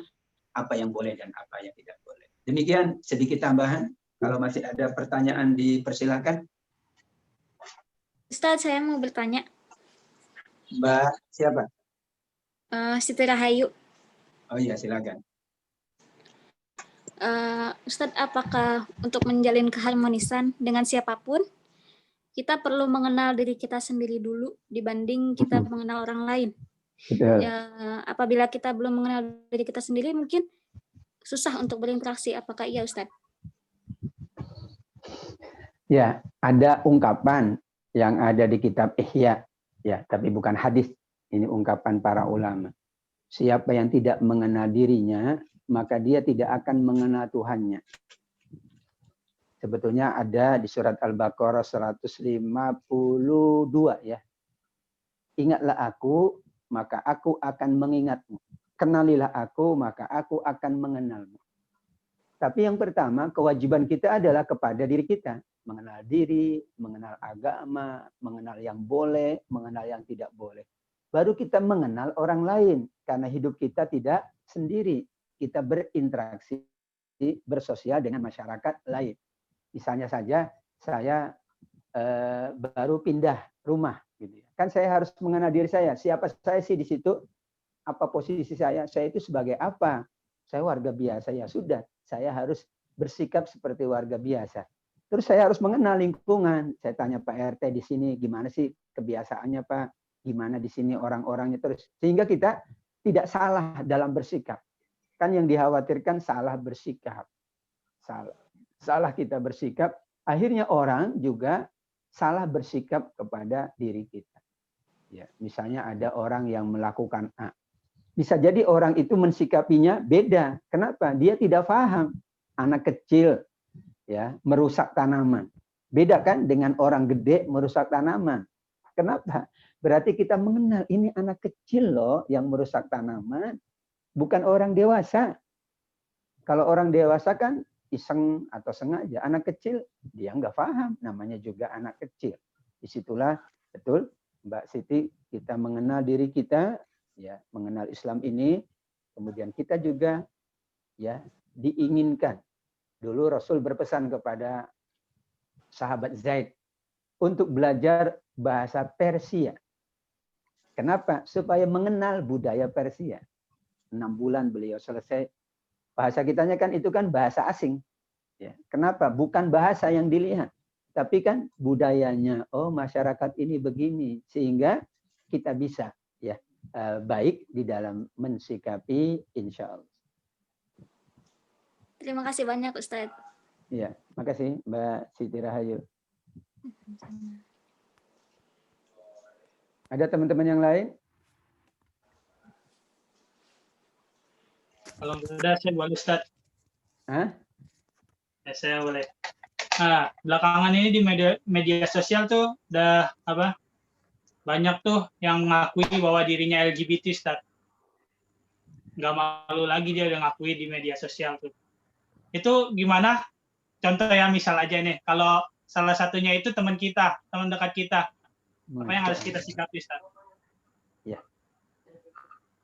apa yang boleh dan apa yang tidak boleh. Demikian sedikit tambahan. Kalau masih ada pertanyaan dipersilakan. Ustaz, saya mau bertanya. Mbak siapa? Siti Rahayu. Oh iya, silakan. Ustadz, apakah untuk menjalin keharmonisan dengan siapapun, kita perlu mengenal diri kita sendiri dulu dibanding kita mengenal orang lain? Apabila kita belum mengenal diri kita sendiri, mungkin susah untuk berinteraksi. Apakah iya, Ustadz? Ya, ada ungkapan yang ada di kitab Ihya, ya, tapi bukan hadis. Ini ungkapan para ulama. Siapa yang tidak mengenal dirinya, maka dia tidak akan mengenal Tuhannya. Sebetulnya ada di surat Al-Baqarah 152 ya. Ingatlah aku, maka aku akan mengingatmu. Kenalilah aku, maka aku akan mengenalmu. Tapi yang pertama, kewajiban kita adalah kepada diri kita. Mengenal diri, mengenal agama, mengenal yang boleh, mengenal yang tidak boleh. Baru kita mengenal orang lain. Karena hidup kita tidak sendiri. Kita berinteraksi, bersosial dengan masyarakat lain. Misalnya saja, saya baru pindah rumah. Gitu. Kan saya harus mengenal diri saya. Siapa saya sih di situ? Apa posisi saya? Saya itu sebagai apa? Saya warga biasa. Ya sudah, saya harus bersikap seperti warga biasa. Terus saya harus mengenal lingkungan. Saya tanya Pak RT di sini, gimana sih kebiasaannya Pak? Gimana di sini orang-orangnya terus. Sehingga kita tidak salah dalam bersikap. Kan yang dikhawatirkan salah bersikap. Salah kita bersikap, akhirnya orang juga salah bersikap kepada diri kita. Ya, misalnya ada orang yang melakukan A. Bisa jadi orang itu mensikapinya beda. Kenapa? Dia tidak paham. Anak kecil ya merusak tanaman. Beda kan dengan orang gede merusak tanaman. Kenapa? Berarti kita mengenal ini anak kecil loh yang merusak tanaman. Bukan orang dewasa. Kalau orang dewasa kan iseng atau sengaja. Anak kecil dia nggak paham. Namanya juga anak kecil. Disitulah betul Mbak Siti kita mengenal diri kita, ya mengenal Islam ini. Kemudian kita juga ya diinginkan. Dulu Rasul berpesan kepada sahabat Zaid untuk belajar bahasa Persia. Kenapa? Supaya mengenal budaya Persia. 6 bulan beliau selesai. Bahasa kitanya kan itu kan bahasa asing. Ya. Kenapa? Bukan bahasa yang dilihat. Tapi kan budayanya. Oh masyarakat ini begini. Sehingga kita bisa ya baik di dalam mensikapi insya Allah. Terima kasih banyak, Ustadz. Ya, makasih Mbak Siti Rahayu. Ada teman-teman yang lain? Kalau sudah saya boleh Ustaz. Hah? Ya, saya boleh. Nah, belakangan ini di media sosial tuh udah apa? Banyak tuh yang mengakui bahwa dirinya LGBT, Ustaz. Nggak malu lagi dia udah ngakui di media sosial tuh. Itu gimana? Contoh ya, misal aja nih, kalau salah satunya itu teman kita, teman dekat kita, apa yang harus kita sikapi, Ustaz? Ya.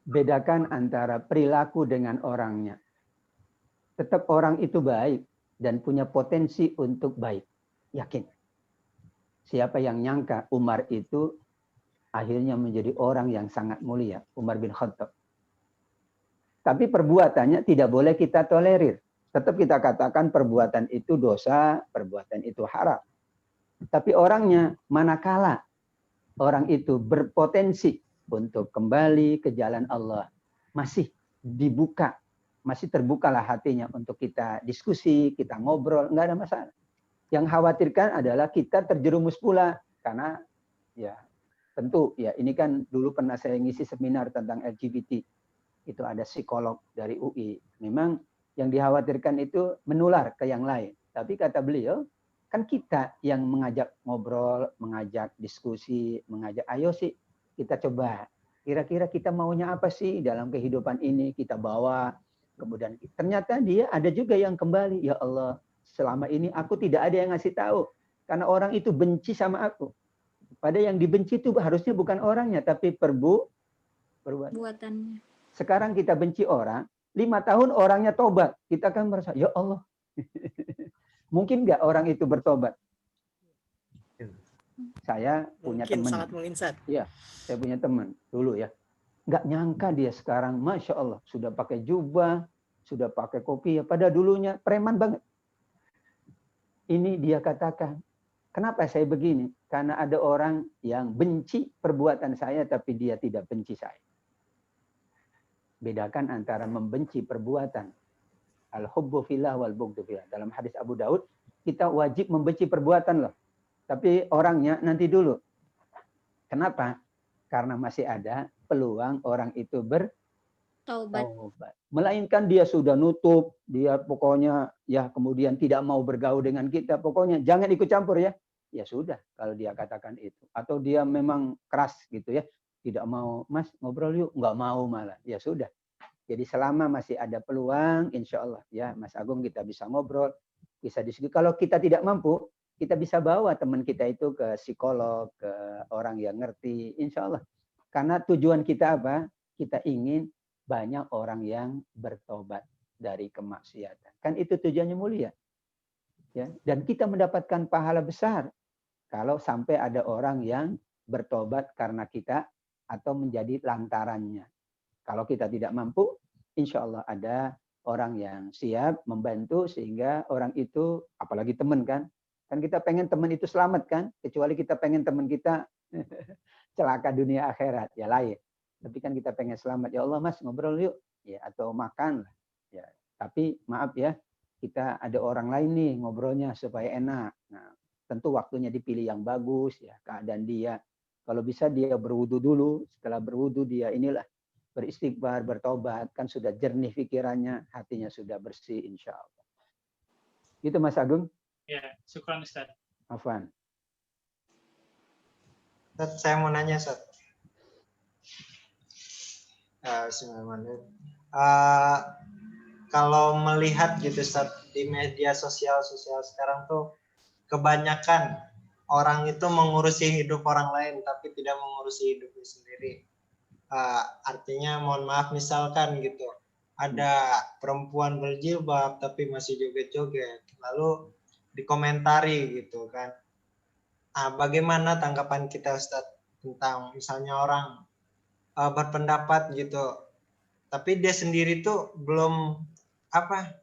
Bedakan antara perilaku dengan orangnya. Tetap orang itu baik dan punya potensi untuk baik. Yakin. Siapa yang nyangka Umar itu akhirnya menjadi orang yang sangat mulia, Umar bin Khattab. Tapi perbuatannya tidak boleh kita tolerir. Tetap kita katakan perbuatan itu dosa, perbuatan itu haram. Tapi orangnya, manakala orang itu berpotensi untuk kembali ke jalan Allah, masih dibuka, masih terbukalah hatinya untuk kita diskusi, kita ngobrol, nggak ada masalah. Yang khawatirkan adalah kita terjerumus pula, karena ya tentu ya ini kan dulu pernah saya ngisi seminar tentang LGBT. Itu ada psikolog dari UI. Memang yang dikhawatirkan itu menular ke yang lain. Tapi kata beliau, kan kita yang mengajak ngobrol, mengajak diskusi, mengajak ayo sih kita coba. Kira-kira kita maunya apa sih dalam kehidupan ini kita bawa. Kemudian ternyata dia ada juga yang kembali. Ya Allah, selama ini aku tidak ada yang ngasih tahu. Karena orang itu benci sama aku. Padahal yang dibenci itu harusnya bukan orangnya, tapi perbuatannya. Sekarang kita benci orang, 5 tahun orangnya tobat. Kita kan merasa, ya Allah. Mungkin nggak orang itu bertobat? Saya punya teman. Sangat mungkin, Ustaz. Iya, saya punya teman dulu ya. Nggak nyangka dia sekarang, Masya Allah, sudah pakai jubah, sudah pakai kopiah. Pada dulunya preman banget. Ini dia katakan, kenapa saya begini? Karena ada orang yang benci perbuatan saya, tapi dia tidak benci saya. Bedakan antara membenci perbuatan. Al-hubbu fillah wal bughdu fillah. Dalam hadis Abu Daud, kita wajib membenci perbuatan loh. Tapi orangnya nanti dulu. Kenapa? Karena masih ada peluang orang itu bertaubat. Melainkan dia sudah nutup, dia pokoknya ya kemudian tidak mau bergaul dengan kita. Pokoknya jangan ikut campur ya. Ya sudah kalau dia katakan itu. Atau dia memang keras gitu ya. Tidak mau, Mas ngobrol yuk. Nggak mau malah. Ya sudah. Jadi selama masih ada peluang, insya Allah ya Mas Agung kita bisa ngobrol, bisa diskusi. Kalau kita tidak mampu, kita bisa bawa teman kita itu ke psikolog, ke orang yang ngerti, insya Allah. Karena tujuan kita apa? Kita ingin banyak orang yang bertobat dari kemaksiatan. Kan itu tujuannya mulia. Ya, dan kita mendapatkan pahala besar kalau sampai ada orang yang bertobat karena kita atau menjadi lantarannya. Kalau kita tidak mampu, insya Allah ada orang yang siap membantu sehingga orang itu, apalagi teman kan kita pengen teman itu selamat kan, kecuali kita pengen teman kita celaka dunia akhirat, ya lain. Tapi kan kita pengen selamat, ya Allah Mas ngobrol yuk, ya atau makan, ya. Tapi maaf ya, kita ada orang lain nih ngobrolnya supaya enak. Nah, tentu waktunya dipilih yang bagus ya, keadaan dia. Kalau bisa dia berwudu dulu, setelah berwudu dia inilah beristighfar, bertobat, kan sudah jernih pikirannya, hatinya sudah bersih insya Allah. Gitu Mas Agung? Ya, syukran Ustaz. Afwan. Ustaz, saya mau nanya Ustaz. Kalau melihat gitu Ustaz, di media sosial sekarang tuh kebanyakan orang itu mengurusi hidup orang lain tapi tidak mengurusi hidupnya sendiri. Artinya mohon maaf misalkan gitu ada perempuan berjilbab tapi masih joget-joget lalu dikomentari gitu kan. Bagaimana tanggapan kita Ustadz tentang misalnya orang berpendapat gitu tapi dia sendiri tuh belum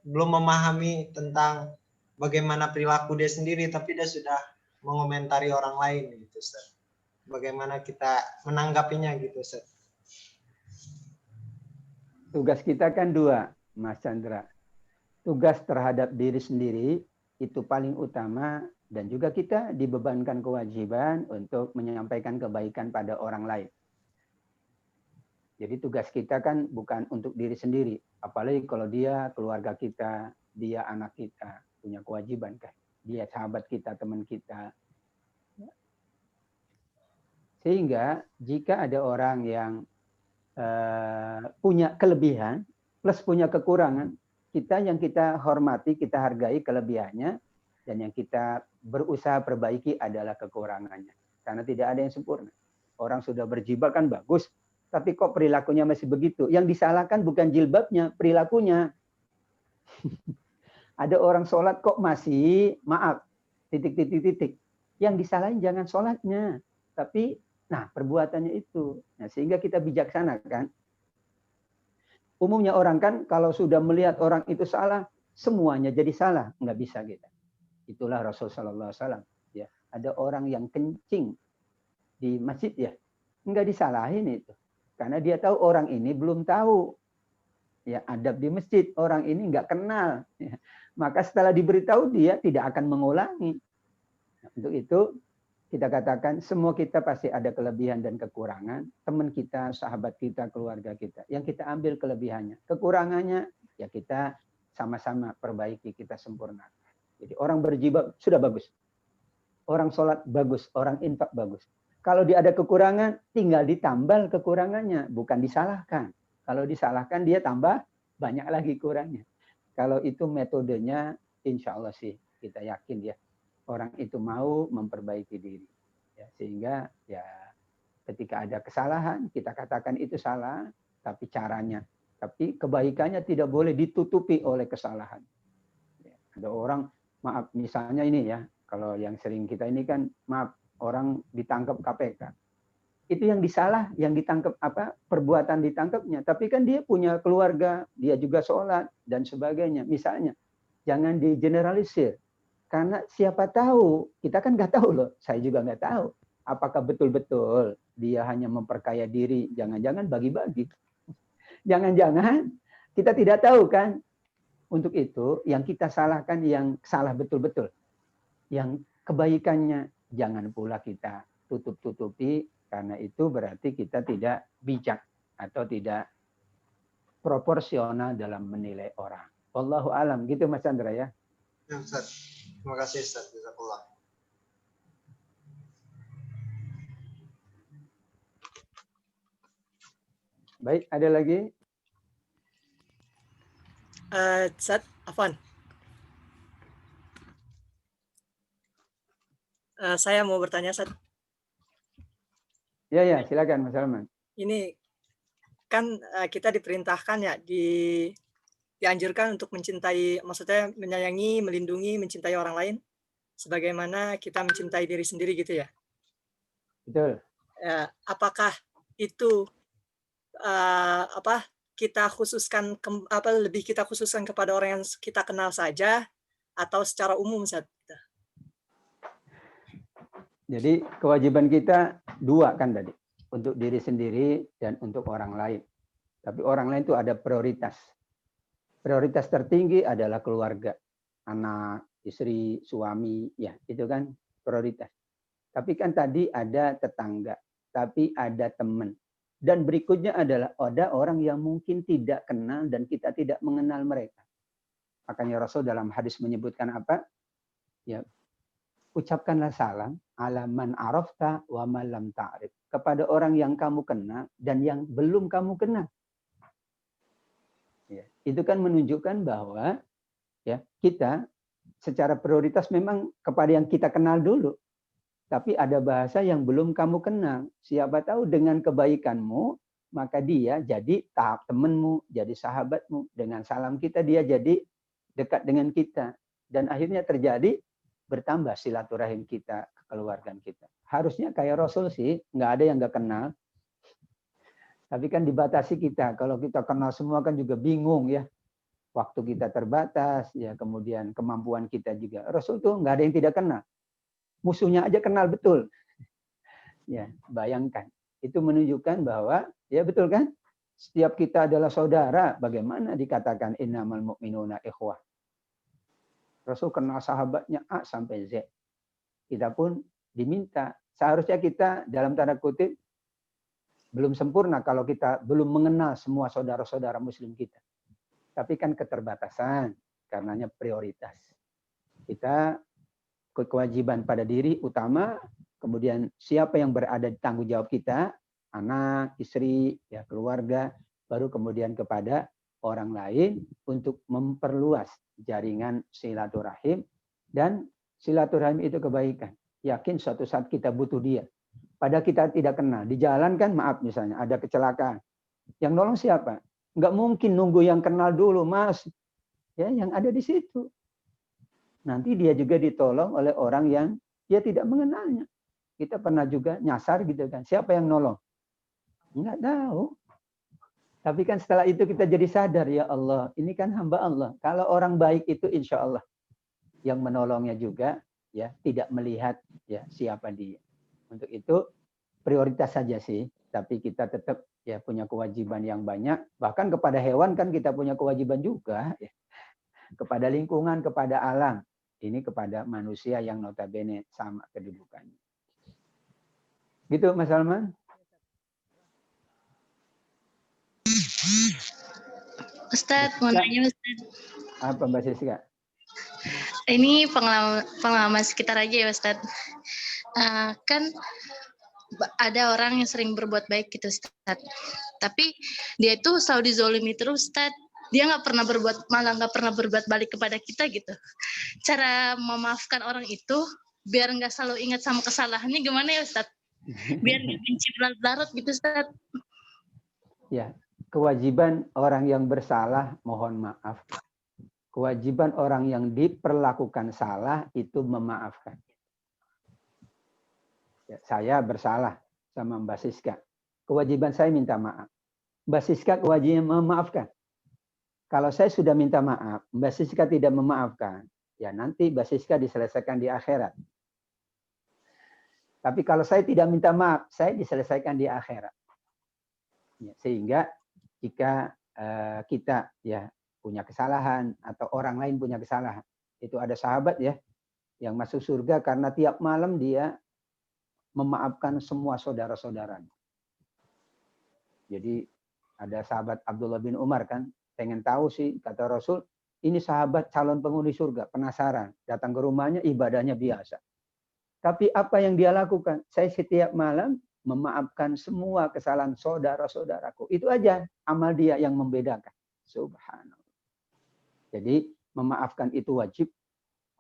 memahami tentang bagaimana perilaku dia sendiri tapi dia sudah mengomentari orang lain gitu Ustadz. Bagaimana kita menanggapinya gitu Ustadz? Tugas kita kan dua, Mas Chandra. Tugas terhadap diri sendiri itu paling utama dan juga kita dibebankan kewajiban untuk menyampaikan kebaikan pada orang lain. Jadi tugas kita kan bukan untuk diri sendiri, apalagi kalau dia keluarga kita, dia anak kita, punya kewajiban kan. dia sahabat kita, teman kita. Sehingga jika ada orang yang punya kelebihan plus punya kekurangan, yang kita hormati, kita hargai kelebihannya, dan yang kita berusaha perbaiki adalah kekurangannya. Karena tidak ada yang sempurna. Orang sudah berjilbab kan bagus, tapi kok perilakunya masih begitu. Yang disalahkan bukan jilbabnya, perilakunya. Ada orang sholat kok masih, maaf, titik. Yang disalahin jangan sholatnya, tapi perbuatannya itu. Nah, sehingga kita bijaksana kan. Umumnya orang kan kalau sudah melihat orang itu salah, semuanya jadi salah. Nggak bisa kita. Itulah Rasul Sallallahu Alaihi Wasallam. Ya, ada orang yang kencing di masjid ya, nggak disalahin itu. Karena dia tahu orang ini belum tahu ya adab di masjid. Orang ini nggak kenal. Ya. Maka setelah diberitahu dia tidak akan mengulangi. Nah, untuk itu kita katakan semua kita pasti ada kelebihan dan kekurangan. Teman kita, sahabat kita, keluarga kita. Yang kita ambil kelebihannya. Kekurangannya ya kita sama-sama perbaiki, kita sempurnakan. Jadi orang berjilbab sudah bagus. Orang sholat bagus, orang infak bagus. Kalau dia ada kekurangan, tinggal ditambal kekurangannya, bukan disalahkan. Kalau disalahkan dia tambah banyak lagi kurangnya. Kalau itu metodenya, insya Allah sih kita yakin ya. Orang itu mau memperbaiki diri. Ya, sehingga ya ketika ada kesalahan, kita katakan itu salah, tapi caranya. Tapi kebaikannya tidak boleh ditutupi oleh kesalahan. Ya, ada orang, maaf misalnya ini ya, kalau yang sering kita ini kan, maaf, orang ditangkap KPK. Itu yang disalah, yang ditangkap perbuatan ditangkapnya. Tapi kan dia punya keluarga, dia juga sholat, dan sebagainya. Misalnya, jangan digeneralisir. Karena siapa tahu, kita kan nggak tahu loh, saya juga nggak tahu. Apakah betul-betul dia hanya memperkaya diri, jangan-jangan bagi-bagi. Jangan-jangan kita tidak tahu kan. Untuk itu, yang kita salahkan yang salah betul-betul. Yang kebaikannya jangan pula kita tutup-tutupi, karena itu berarti kita tidak bijak atau tidak proporsional dalam menilai orang. Wallahu alam, gitu Mas Chandra ya. Ya, Ustaz. Terima kasih Ustaz. Jazakallah. Baik, ada lagi? Ustaz, Afwan. Saya mau bertanya, Ustaz. Ya, silakan Mas Salman. Ini kan kita diperintahkan ya, dianjurkan untuk mencintai, maksudnya menyayangi, melindungi, mencintai orang lain sebagaimana kita mencintai diri sendiri gitu ya. Betul. Apakah itu kita khususkan lebih kita khususkan kepada orang yang kita kenal saja atau secara umum, Ustaz? Jadi kewajiban kita dua kan tadi, untuk diri sendiri dan untuk orang lain. Tapi orang lain itu ada prioritas. Prioritas tertinggi adalah keluarga, anak, istri, suami, ya itu kan prioritas. Tapi kan tadi ada tetangga, tapi ada teman. Dan berikutnya adalah ada orang yang mungkin tidak kenal dan kita tidak mengenal mereka. Makanya Rasul dalam hadis menyebutkan apa? Ya, ucapkanlah salam ala man arafta wa man lam ta'rif, kepada orang yang kamu kenal dan yang belum kamu kenal. Ya, itu kan menunjukkan bahwa ya kita secara prioritas memang kepada yang kita kenal dulu. Tapi ada bahasa yang belum kamu kenal. Siapa tahu dengan kebaikanmu, maka dia jadi temanmu, jadi sahabatmu. Dengan salam kita dia jadi dekat dengan kita. Dan akhirnya terjadi bertambah silaturahim kita, kekeluargaan kita. Harusnya kayak Rasul sih, nggak ada yang nggak kenal. Tapi kan dibatasi kita. Kalau kita kenal semua kan juga bingung ya. Waktu kita terbatas, ya kemudian kemampuan kita juga. Rasul tuh nggak ada yang tidak kenal. Musuhnya aja kenal betul. Ya, bayangkan. Itu menunjukkan bahwa, ya betul kan? Setiap kita adalah saudara. Bagaimana dikatakan innamal mu'minuna ikhwah. Rasul kenal sahabatnya A sampai Z. Kita pun diminta. Seharusnya kita dalam tanda kutip belum sempurna kalau kita belum mengenal semua saudara-saudara muslim kita. Tapi kan keterbatasan, karenanya prioritas. Kita kewajiban pada diri utama, kemudian siapa yang berada di tanggung jawab kita, anak, istri, ya keluarga, baru kemudian kepada orang lain untuk memperluas jaringan silaturahim, dan silaturahim itu kebaikan. Yakin suatu saat kita butuh dia. Padahal kita tidak kenal. Di jalan kan maaf misalnya ada kecelakaan. Yang nolong siapa? Nggak mungkin nunggu yang kenal dulu, Mas. Ya, yang ada di situ. Nanti dia juga ditolong oleh orang yang dia tidak mengenalnya. Kita pernah juga nyasar gitu kan. Siapa yang nolong? Nggak tahu. Tapi kan setelah itu kita jadi sadar, ya Allah, ini kan hamba Allah. Kalau orang baik itu insya Allah yang menolongnya juga ya tidak melihat ya siapa dia. Untuk itu prioritas saja sih, tapi kita tetap ya punya kewajiban yang banyak. Bahkan kepada hewan kan kita punya kewajiban juga ya. Kepada lingkungan, kepada alam. Ini kepada manusia yang notabene sama kedudukannya. Gitu Mas Salman? Ustadz, mau nanya Ustadz. Apa Mbak Siska? Ini pengalaman sekitar aja ya Ustadz. Kan ada orang yang sering berbuat baik gitu Ustadz. Tapi dia itu selalu dizolimi terus Ustadz. Dia malah nggak pernah berbuat balik kepada kita gitu. Cara memaafkan orang itu biar nggak selalu ingat sama kesalahannya gimana ya Ustadz? Biar nggak benci berlarut gitu Ustadz. Ya, kewajiban orang yang bersalah mohon maaf. Kewajiban orang yang diperlakukan salah itu memaafkan. Ya, saya bersalah sama Mbak Siska. Kewajiban saya minta maaf. Mbak Siska kewajiban memaafkan. Kalau saya sudah minta maaf, Mbak Siska tidak memaafkan, ya nanti Mbak Siska diselesaikan di akhirat. Tapi kalau saya tidak minta maaf, saya diselesaikan di akhirat. Ya, sehingga jika kita ya punya kesalahan atau orang lain punya kesalahan, itu ada sahabat ya yang masuk surga karena tiap malam dia memaafkan semua saudara-saudaranya. Jadi ada sahabat Abdullah bin Umar kan, pengen tahu sih kata Rasul, ini sahabat calon penghuni surga, penasaran, datang ke rumahnya ibadahnya biasa. Tapi apa yang dia lakukan? Saya setiap malam memaafkan semua kesalahan saudara-saudaraku. Itu aja amal dia yang membedakan. Subhanallah. Jadi memaafkan itu wajib.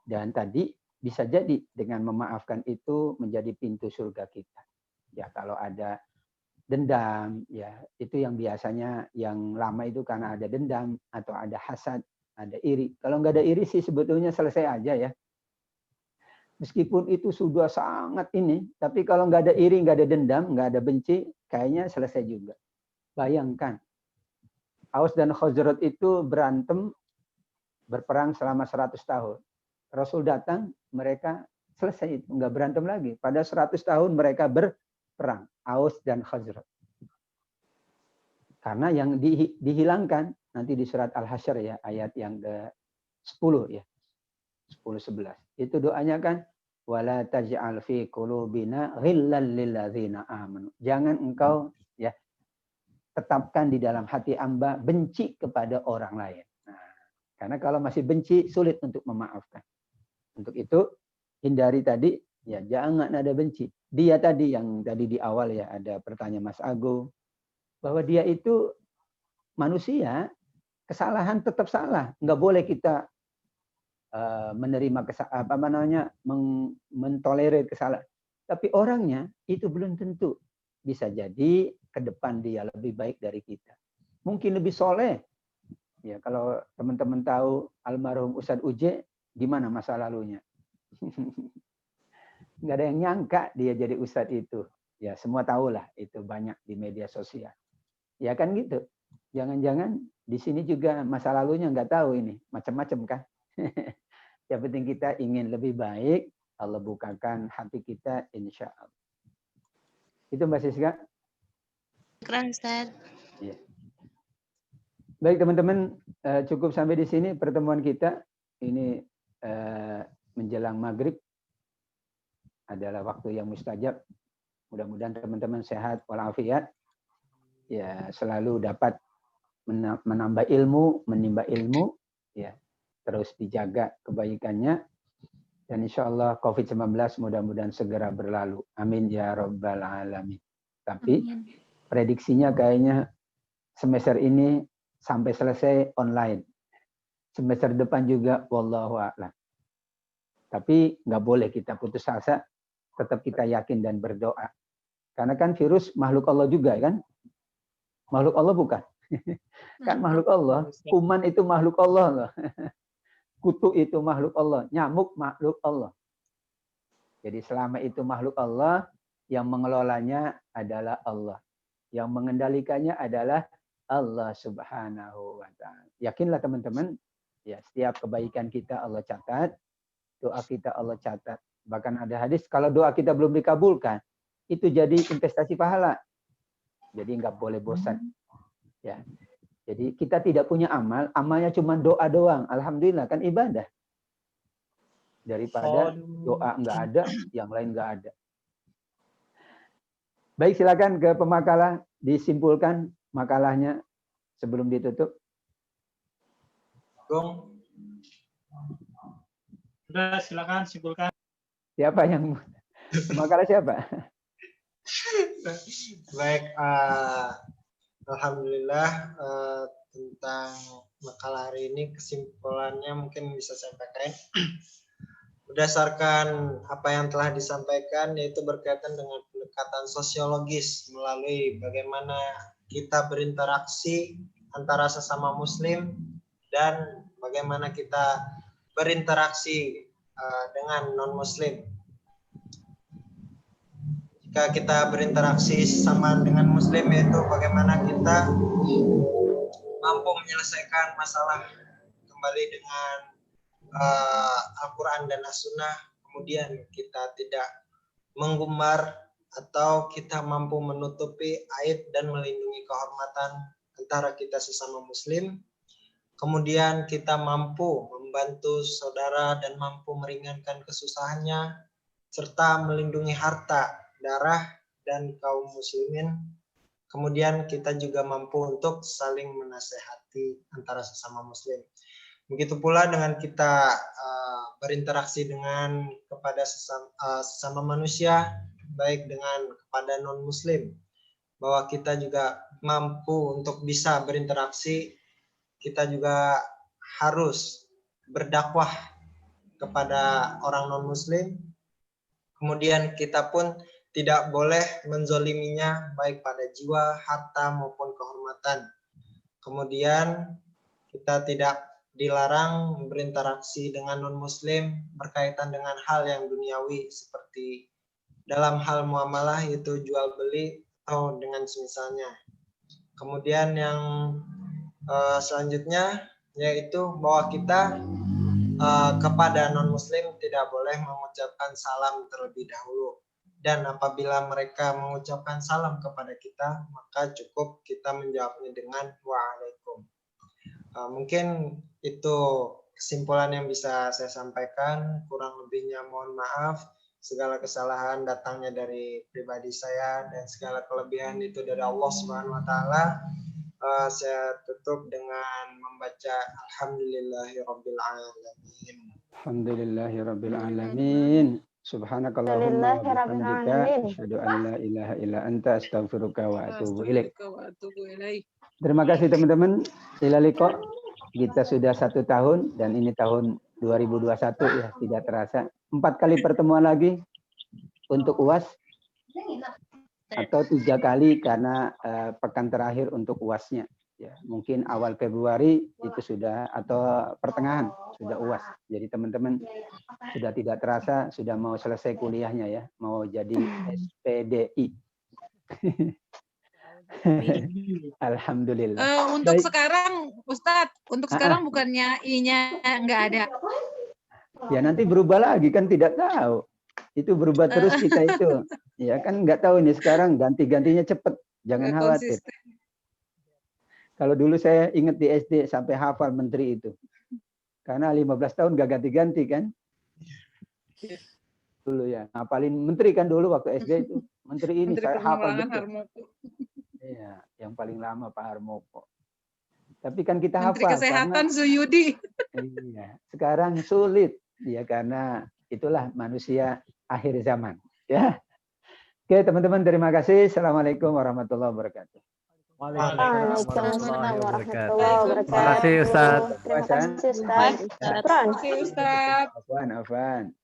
Dan tadi bisa jadi dengan memaafkan itu menjadi pintu surga kita. Ya kalau ada dendam, ya itu yang biasanya yang lama itu karena ada dendam atau ada hasad, ada iri. Kalau nggak ada iri sih sebetulnya selesai aja ya. Meskipun itu sudah sangat ini, tapi kalau nggak ada iri, nggak ada dendam, nggak ada benci, kayaknya selesai juga. Bayangkan, Aus dan Khazraj itu berantem, berperang selama 100 tahun. Rasul datang, mereka selesai itu, nggak berantem lagi. Pada 100 tahun mereka berperang, Aus dan Khazraj. Karena yang dihilangkan nanti di surat Al-Hasyr ya, ayat yang ke-10 ya. 10-11. Itu doanya kan wala taj'al fi qulubina ghillal lil ladzina amanu. Jangan engkau ya tetapkan di dalam hati hamba benci kepada orang lain. Nah, karena kalau masih benci sulit untuk memaafkan. Untuk itu hindari tadi ya jangan ada benci. Dia tadi yang tadi di awal ya ada pertanyaan Mas Agung bahwa dia itu manusia, kesalahan tetap salah. Nggak boleh kita menerima mentolerir kesalahan. Tapi orangnya itu belum tentu. Bisa jadi ke depan dia lebih baik dari kita. Mungkin lebih soleh. Ya, kalau teman-teman tahu almarhum Ustadz Uje, gimana masa lalunya? Nggak ada yang nyangka dia jadi Ustadz itu. Ya semua tahulah itu banyak di media sosial. Ya kan gitu. Jangan-jangan di sini juga masa lalunya nggak tahu ini. Macam-macam kan. Yang penting kita ingin lebih baik, Allah bukakan hati kita insya Allah. Itu Mbak Siska. Keren Ustaz. Ya. Baik teman-teman, cukup sampai di sini pertemuan kita. Ini menjelang maghrib adalah waktu yang mustajab. Mudah-mudahan teman-teman sehat walafiat. Ya, selalu dapat menambah ilmu, menimba ilmu. Ya. Terus dijaga kebaikannya Dan insya Allah COVID-19 mudah-mudahan segera berlalu. Amin ya Rabbal Alamin. Tapi prediksinya kayaknya semester ini sampai selesai online. Semester depan juga wallahu a'lam. Tapi nggak boleh kita putus asa, tetap kita yakin dan berdoa. Karena kan virus makhluk Allah juga kan? Makhluk Allah bukan? Kan makhluk Allah. Kuman itu makhluk Allah loh. Kutu itu makhluk Allah, nyamuk makhluk Allah. Jadi selama itu makhluk Allah, yang mengelolanya adalah Allah. Yang mengendalikannya adalah Allah Subhanahu wa Ta'ala. Yakinlah teman-teman, ya setiap kebaikan kita Allah catat, doa kita Allah catat. Bahkan ada hadis kalau doa kita belum dikabulkan, itu jadi investasi pahala. Jadi nggak boleh bosan. Ya. Jadi kita tidak punya amal, amalnya cuma doa doang. Alhamdulillah kan ibadah. Daripada doa nggak ada, yang lain nggak ada. Baik, silakan ke pemakalah, disimpulkan makalahnya sebelum ditutup. Gong. Sudah, silakan simpulkan. Siapa yang pemakalah siapa? Baik, alhamdulillah tentang makalah hari ini kesimpulannya mungkin bisa saya sampaikan. Berdasarkan apa yang telah disampaikan, yaitu berkaitan dengan pendekatan sosiologis melalui bagaimana kita berinteraksi antara sesama muslim dan bagaimana kita berinteraksi dengan non-muslim. Jika kita berinteraksi sama dengan muslim, yaitu bagaimana kita mampu menyelesaikan masalah kembali dengan Al-Quran dan As-Sunnah, kemudian kita tidak menggumbar atau kita mampu menutupi aib dan melindungi kehormatan antara kita sesama muslim, kemudian kita mampu membantu saudara dan mampu meringankan kesusahannya, serta melindungi harta, darah, dan kaum muslimin. Kemudian kita juga mampu untuk saling menasehati antara sesama muslim. Begitu pula dengan kita berinteraksi dengan kepada sesama manusia, baik dengan kepada non-muslim, bahwa kita juga mampu untuk bisa berinteraksi, kita juga harus berdakwah kepada orang non-muslim, kemudian kita pun tidak boleh menzoliminya baik pada jiwa, harta maupun kehormatan. Kemudian kita tidak dilarang berinteraksi dengan non-muslim berkaitan dengan hal yang duniawi seperti dalam hal muamalah, yaitu jual beli atau dengan semisalnya. Kemudian yang selanjutnya yaitu bahwa kita kepada non-muslim tidak boleh mengucapkan salam terlebih dahulu. Dan apabila mereka mengucapkan salam kepada kita, maka cukup kita menjawabnya dengan wa'alaikum. Mungkin itu kesimpulan yang bisa saya sampaikan. Kurang lebihnya mohon maaf. Segala kesalahan datangnya dari pribadi saya dan segala kelebihan itu dari Allah Subhanahu wa Ta'ala. Saya tutup dengan membaca Alhamdulillahirabbil alamin. Alhamdulillahirabbil alamin. Subhanakallahumma wa bihamdika asyhadu an la ilaha illa anta astaghfiruka wa atubu ilaik. Terima kasih teman-teman. Ila liqa. Kita sudah 1 tahun dan ini tahun 2021 ya, tidak terasa. 4 kali pertemuan lagi untuk UAS atau 3 kali karena pekan terakhir untuk UASnya. Ya, mungkin awal Februari itu sudah atau pertengahan sudah UAS. Jadi teman-teman sudah tidak terasa sudah mau selesai kuliahnya ya, mau jadi SPDI. Alhamdulillah. Untuk baik. sekarang, Ustadz, untuk sekarang bukannya I-nya nggak ada. Ya nanti berubah lagi kan tidak tahu. Itu berubah terus kita itu. Ya kan nggak tahu nih sekarang ganti-gantinya cepet. Jangan khawatir. Kalau dulu saya ingat di SD sampai hafal menteri itu. Karena 15 tahun nggak ganti-ganti kan. Dulu ya. Ngapalin menteri kan dulu waktu SD itu. Menteri ini saya hafal betul. Iya, yang paling lama Pak Harmoko. Tapi kan kita Menteri hafal. Kesehatan karena, Suyudi. Iya, sekarang sulit. Ya karena itulah manusia akhir zaman. Ya. Oke, teman-teman, terima kasih. Assalamualaikum warahmatullahi wabarakatuh. Waalaikumsalam warahmatullahi wabarakatuh. Terima kasih, Ustaz. Terima kasih, Ustaz. Oke, Ustaz. Afwan.